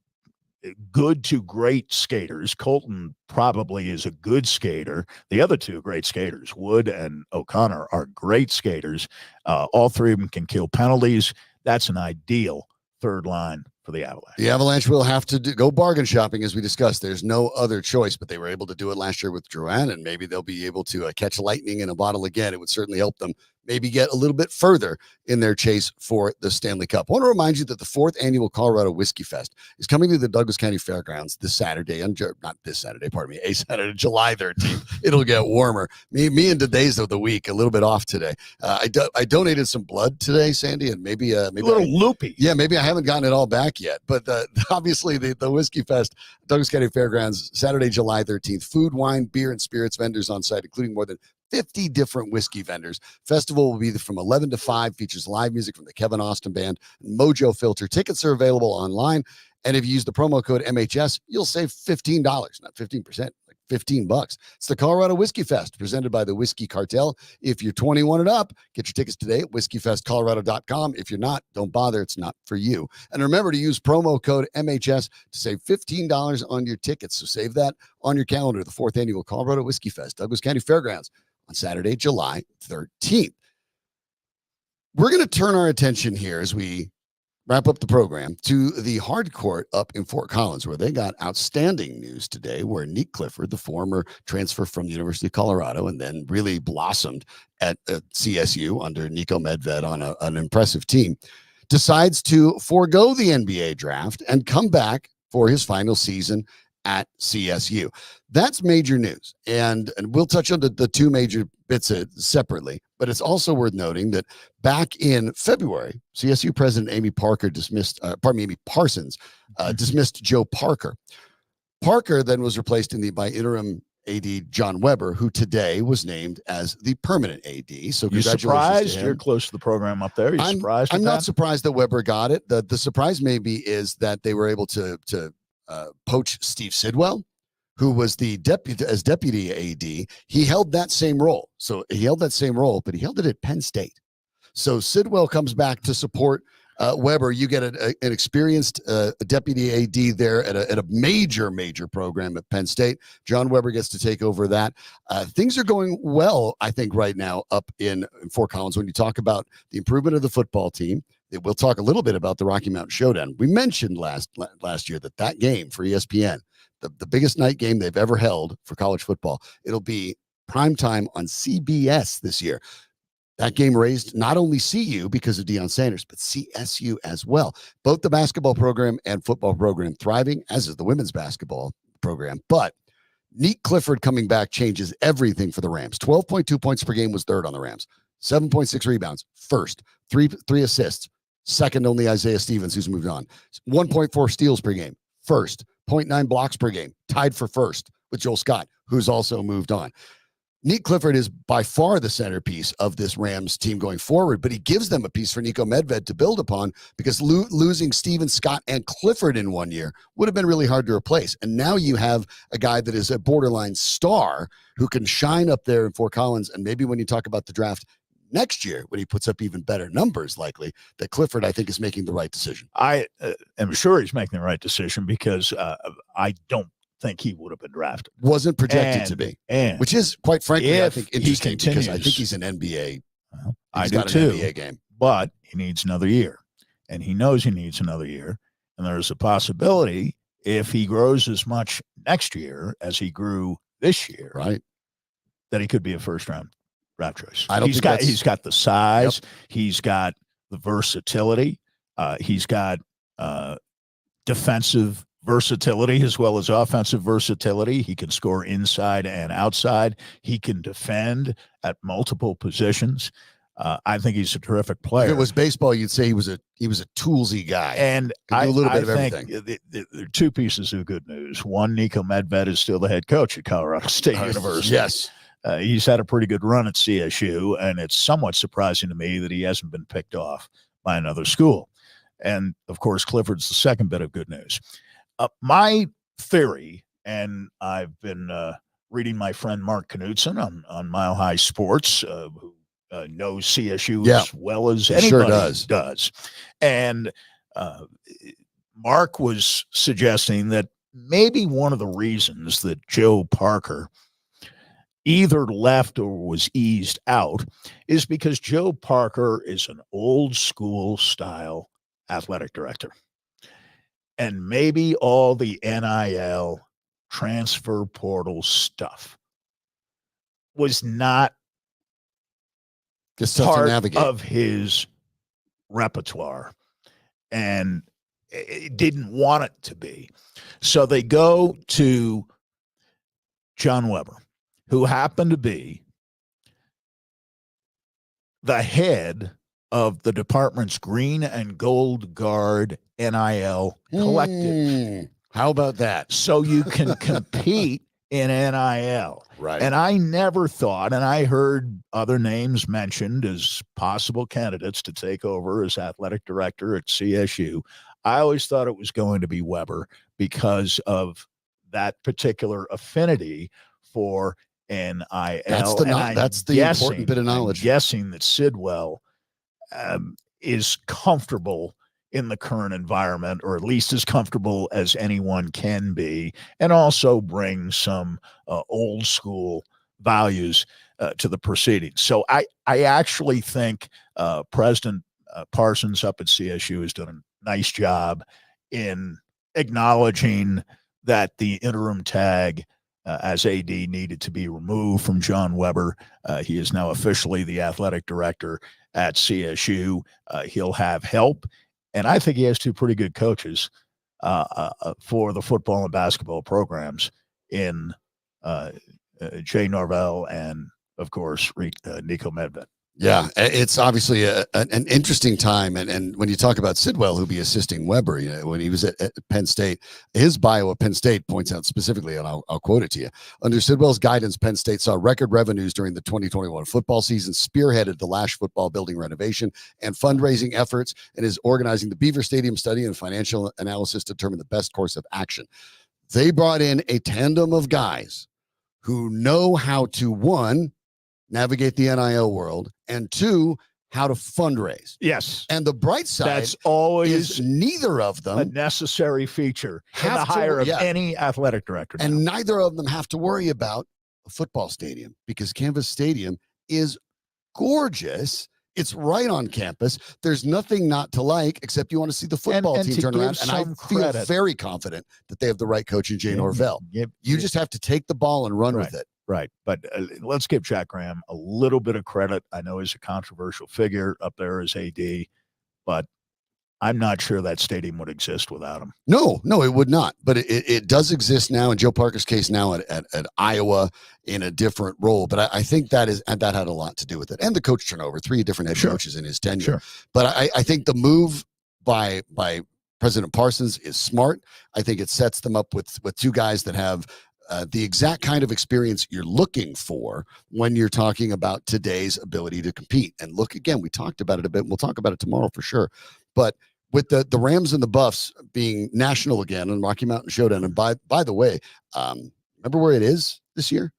B: good to great skaters. Colton probably is a good skater. The other two great skaters, Wood and O'Connor, are great skaters. All three of them can kill penalties. That's an ideal third line for the Avalanche.
A: The Avalanche will have to go bargain shopping, as we discussed. There's no other choice, but they were able to do it last year with Drouin, and maybe they'll be able to catch lightning in a bottle again. It would certainly help them maybe get a little bit further in their chase for the Stanley Cup. I want to remind you that the 4th annual Colorado Whiskey Fest is coming to the Douglas County Fairgrounds this Saturday, not this Saturday, pardon me, a Saturday, July 13th. It'll get warmer. Me and the days of the week, a little bit off today. I donated some blood today, Sandy, and maybe
B: a little loopy.
A: Yeah, maybe I haven't gotten it all back yet. But obviously the Whiskey Fest, Douglas County Fairgrounds, Saturday, July 13th. Food, wine, beer, and spirits vendors on site, including more than 50 different whiskey vendors. Festival will be from 11 to 5, features live music from the Kevin Austin Band, Mojo Filter. Tickets are available online. And if you use the promo code MHS, you'll save $15, not 15%, like $15. It's the Colorado Whiskey Fest, presented by the Whiskey Cartel. If you're 21 and up, get your tickets today at whiskeyfestcolorado.com. If you're not, don't bother. It's not for you. And remember to use promo code MHS to save $15 on your tickets. So save that on your calendar. The 4th annual Colorado Whiskey Fest, Douglas County Fairgrounds, on Saturday, July 13th. We're going to turn our attention here as we wrap up the program to the hard court up in Fort Collins, where they got outstanding news today, where Nique Clifford, the former transfer from the University of Colorado and then really blossomed at CSU under Niko Medved on an impressive team, decides to forego the NBA draft and come back for his final season at CSU. That's major news. And we'll touch on the two major bits separately, but it's also worth noting that back in February, CSU President Amy Parsons dismissed Joe Parker. Parker then was replaced by interim AD John Weber, who today was named as the permanent AD. So
B: you surprised? You're close to the program up there. I'm surprised.
A: I'm not surprised that Weber got it. The surprise maybe is that they were able to poach Steve Sidwell, who was the deputy AD. He held that same role. But he held it at Penn State. So Sidwell comes back to support Weber. You get an experienced deputy AD there at a major program at Penn State. John Weber gets to take over that. Things are going well, I think, right now up in Fort Collins. When you talk about the improvement of the football team, we'll talk a little bit about the Rocky Mountain Showdown. We mentioned last year that game for ESPN, the biggest night game they've ever held for college football, it'll be primetime on CBS this year. That game raised not only CU because of Deion Sanders, but CSU as well. Both the basketball program and football program thriving, as is the women's basketball program. But Nique Clifford coming back changes everything for the Rams. 12.2 points per game was third on the Rams. 7.6 rebounds, first. Three assists, second only Isaiah Stevens, who's moved on. 1.4 steals per game, first. 0.9 blocks per game, tied for first with Joel Scott, who's also moved on. Nique Clifford is by far the centerpiece of this Rams team going forward, but he gives them a piece for Niko Medved to build upon, because losing Stevens, Scott, and Clifford in 1 year would have been really hard to replace. And now you have a guy that is a borderline star who can shine up there in Fort Collins. And maybe when you talk about the draft next year, when he puts up even better numbers, likely, that Clifford, I think, is making the right decision.
B: I am sure he's making the right decision, because I don't think he would have been drafted.
A: Wasn't projected to be, which is, quite frankly, I think interesting, because I think he's an NBA.
B: Well, I do too. An NBA game, but he needs another year, and he knows he needs another year. And there's a possibility, if he grows as much next year as he grew this year,
A: right,
B: that he could be a first-round draft choice.
A: He's
B: got the size, he's got the versatility, he's got defensive versatility as well as offensive versatility. He can score inside and outside. He can defend at multiple positions. I think he's a terrific player.
A: If it was baseball, you'd say he was a toolsy guy,
B: and
A: I do a little bit of everything.
B: There are two pieces of good news. One, Niko Medved is still the head coach at Colorado State University.
A: Yes.
B: He's had a pretty good run at CSU, and it's somewhat surprising to me that he hasn't been picked off by another school. And, of course, Clifford's the second bit of good news. My theory, and I've been reading my friend Mark Knudsen on Mile High Sports, who knows CSU as well as anybody does. And Mark was suggesting that maybe one of the reasons that Joe Parker either left or was eased out is because Joe Parker is an old school style athletic director. And maybe all the NIL transfer portal stuff was not
A: Just tough to
B: part
A: navigate.
B: of his repertoire, and it didn't want it to be. So they go to John Weber, who happened to be the head of the department's Green and Gold Guard NIL collective.
A: How about that?
B: So you can compete in NIL.
A: Right.
B: And I never thought, and I heard other names mentioned as possible candidates to take over as athletic director at CSU. I always thought it was going to be Weber because of that particular affinity for NIL.
A: That's the important bit of knowledge.
B: I'm guessing that Sidwell is comfortable in the current environment, or at least as comfortable as anyone can be, and also bring some old school values to the proceedings. So I actually think President Parsons up at CSU has done a nice job in acknowledging that the interim tag as AD needed to be removed from John Weber. He is now officially the athletic director at CSU. He'll have help. And I think he has two pretty good coaches for the football and basketball programs in Jay Norvell and, of course, Nico Medved.
A: Yeah, it's obviously an interesting time. And when you talk about Sidwell, who'll be assisting Weber, when he was at Penn State, his bio at Penn State points out specifically, and I'll quote it to you. Under Sidwell's guidance, Penn State saw record revenues during the 2021 football season, spearheaded the Lasch football building renovation and fundraising efforts, and is organizing the Beaver Stadium study and financial analysis to determine the best course of action. They brought in a tandem of guys who know how to, one, navigate the NIL world, and two, how to fundraise.
B: Yes.
A: And the bright side
B: that's always
A: is neither of them
B: a necessary feature in the hire of any athletic director. Now.
A: And neither of them have to worry about a football stadium, because Canvas Stadium is gorgeous. It's right on campus. There's nothing not to like, except you want to see the football team turn around. And I feel very confident that they have the right coach in Jay Norvell. You just have to take the ball and run with it.
B: Right. But let's give Jack Graham a little bit of credit. I know he's a controversial figure up there as AD, but I'm not sure that stadium would exist without him.
A: No, it would not. But it does exist now in Joe Parker's case now at Iowa in a different role. But I think that had a lot to do with it. And the coach turnover, 3 different head coaches in his tenure.
B: Sure.
A: But I think the move by President Parsons is smart. I think it sets them up with 2 guys that have the exact kind of experience you're looking for when you're talking about today's ability to compete. And look, again, we talked about it a bit. We'll talk about it tomorrow for sure. But with the Rams and the Buffs being national again on Rocky Mountain Showdown, and by the way, remember where it is this year?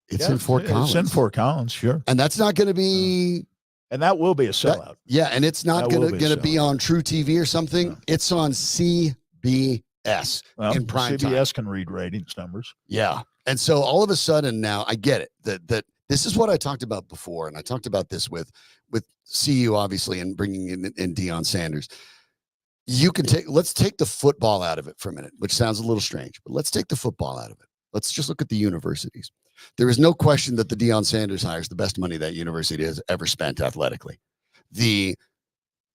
A: It's in Fort Collins.
B: It's in Fort Collins, sure.
A: And that's not going to be...
B: And that will be a sellout.
A: And it's not going to be on True TV or something. No. It's on CBS in prime time.
B: CBS can read ratings numbers.
A: Yeah. And so all of a sudden now I get it that this is what I talked about before. And I talked about this with CU, obviously, and bringing in Deion Sanders. Let's take the football out of it for a minute, which sounds a little strange, but let's take the football out of it. Let's just look at the universities. There is no question that the Deion Sanders hire is the best money that university has ever spent athletically.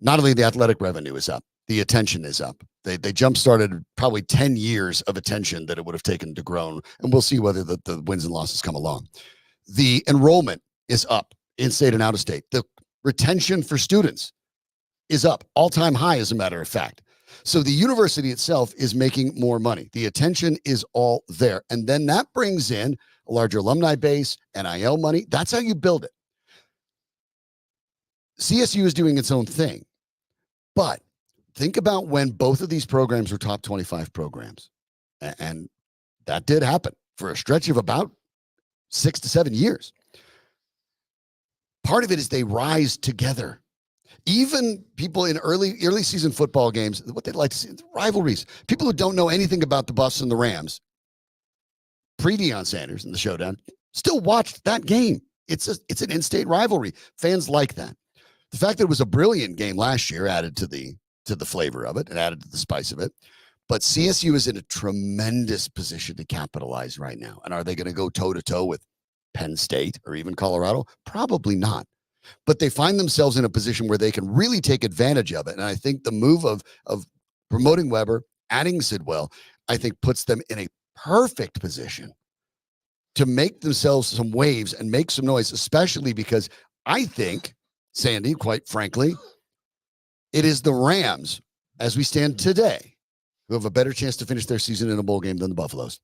A: Not only the athletic revenue is up, the attention is up. They jump-started probably 10 years of attention that it would have taken to grow, and we'll see whether the wins and losses come along. The enrollment is up in-state and out-of-state. The retention for students is up, all-time high, as a matter of fact. So the university itself is making more money. The attention is all there. And then that brings in a larger alumni base, NIL money. That's how you build it. CSU is doing its own thing. But think about when both of these programs were top 25 programs. And that did happen for a stretch of about 6 to 7 years. Part of it is they rise together. Even people in early season football games, what they'd like to see, rivalries. People who don't know anything about the Buffs and the Rams, pre-Deion Sanders in the showdown, still watched that game. It's an in-state rivalry. Fans like that. The fact that it was a brilliant game last year added to the flavor of it and added to the spice of it. But CSU is in a tremendous position to capitalize right now. And are they going to go toe-to-toe with Penn State or even Colorado? Probably not. But they find themselves in a position where they can really take advantage of it. And I think the move of promoting Weber, adding Sidwell, I think puts them in a perfect position to make themselves some waves and make some noise, especially because I think, Sandy, quite frankly, it is the Rams, as we stand today, who have a better chance to finish their season in a bowl game than the Buffaloes.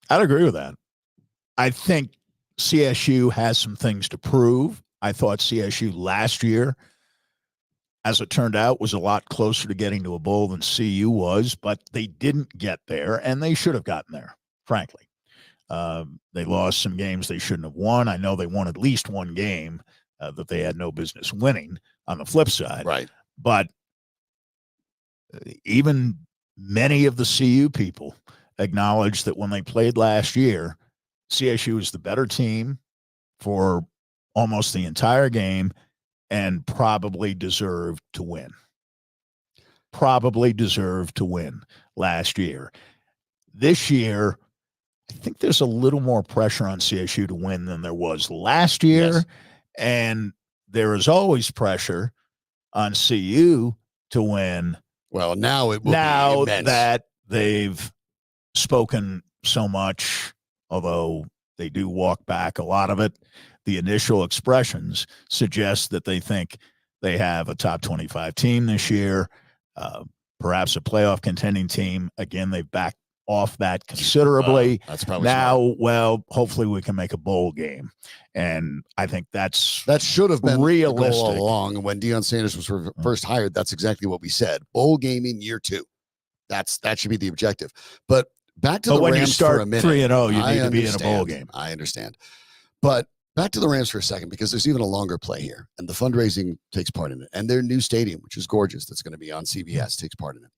B: I'd agree with that. I think CSU has some things to prove. I thought CSU last year, as it turned out, was a lot closer to getting to a bowl than CU was, but they didn't get there, and they should have gotten there, frankly. They lost some games they shouldn't have won. I know they won at least one game that they had no business winning on the flip side.
A: Right.
B: But even many of the CU people acknowledged that when they played last year, CSU was the better team for almost the entire game and probably deserved to win. Probably deserved to win last year. This year, I think there's a little more pressure on CSU to win than there was last year.
A: Yes.
B: And there is always pressure on CU to win.
A: Well, now it will
B: Now
A: be immense.
B: that they've spoken so much, although they do walk back a lot of it, the initial expressions suggest that they think they have a top 25 team this year, perhaps a playoff contending team. Again, they've backed off that considerably.
A: That's probably
B: now,
A: smart.
B: well, hopefully we can make a bowl game. And I think that
A: should have been
B: realistic.
A: the goal all along. And when Deion Sanders was first hired, that's exactly what we said. Bowl game in year 2. That should be the objective. But back to the
B: when
A: Rams
B: you start
A: for a minute.
B: 3-0, you need to be in a bowl game.
A: I understand. But back to the Rams for a second, because there's even a longer play here, and the fundraising takes part in it. And their new stadium, which is gorgeous, that's going to be on CBS, takes part in it.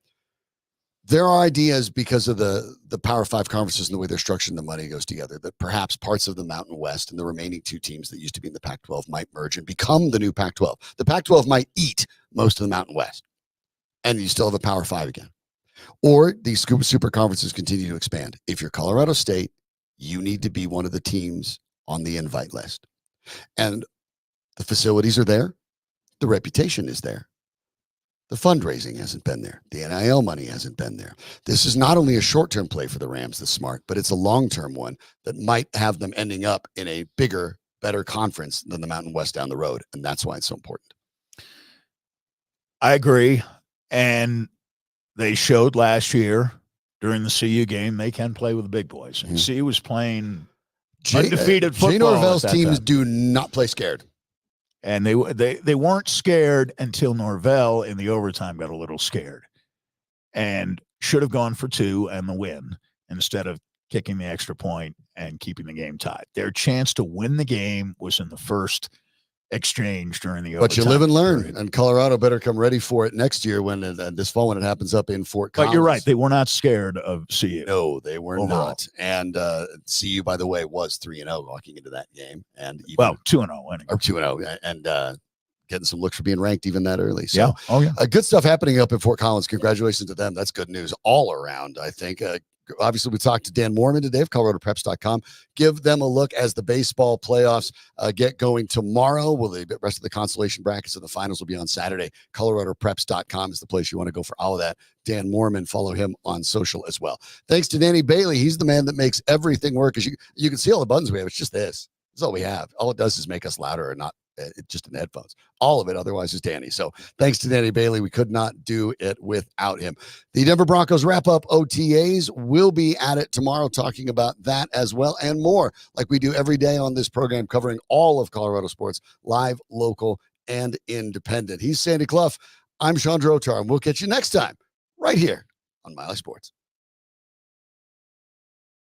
A: There are ideas, because of the Power 5 conferences and the way they're structuring the money goes together, that perhaps parts of the Mountain West and the remaining 2 teams that used to be in the Pac-12 might merge and become the new Pac-12. The Pac-12 might eat most of the Mountain West, and you still have a Power 5 again. Or these super conferences continue to expand. If you're Colorado State, you need to be one of the teams on the invite list. And the facilities are there. The reputation is there. The fundraising hasn't been there. The NIL money hasn't been there. This is not only a short-term play for the Rams that's smart, but it's a long-term one that might have them ending up in a bigger, better conference than the Mountain West down the road. And that's why it's so important.
B: I agree. And they showed last year during the CU game they can play with the big boys. And CU was playing undefeated football.
A: Jay Norvell's teams
B: time.
A: do not play scared.
B: And they weren't scared until Norvell in the overtime got a little scared and should have gone for 2 and the win instead of kicking the extra point and keeping the game tied. Their chance to win the game was in the first exchange during the overtime.
A: But you live and learn,
B: period.
A: and Colorado better come ready for it next year when this fall when it happens up in Fort Collins.
B: But you're right. They were not scared of CU.
A: No, they were
B: overall.
A: not. And CU, by the way, was 3-0 walking into that game. And even,
B: 2-0 anyway.
A: Or 2-0. And getting some looks for being ranked even that early. So,
B: yeah. Oh, yeah.
A: Good stuff happening up in Fort Collins. Congratulations to them. That's good news all around, I think. Obviously, we talked to Dan Mohrmann today of ColoradoPreps.com. Give them a look as the baseball playoffs get going tomorrow. The rest of the consolation brackets and the finals will be on Saturday. ColoradoPreps.com is the place you want to go for all of that. Dan Mohrmann, follow him on social as well. Thanks to Danny Bailey. He's the man that makes everything work. As you can see all the buttons we have. It's just this. That's all we have. All it does is make us louder or not. Just in the headphones. All of it otherwise is Danny. So thanks to Danny Bailey. We could not do it without him. The Denver Broncos wrap up OTAs. We'll be at it tomorrow talking about that as well and more, like we do every day on this program, covering all of Colorado sports, live, local, and independent. He's Sandy Clough. I'm Shawn Drotar, and we'll catch you next time right here on Mile High Sports.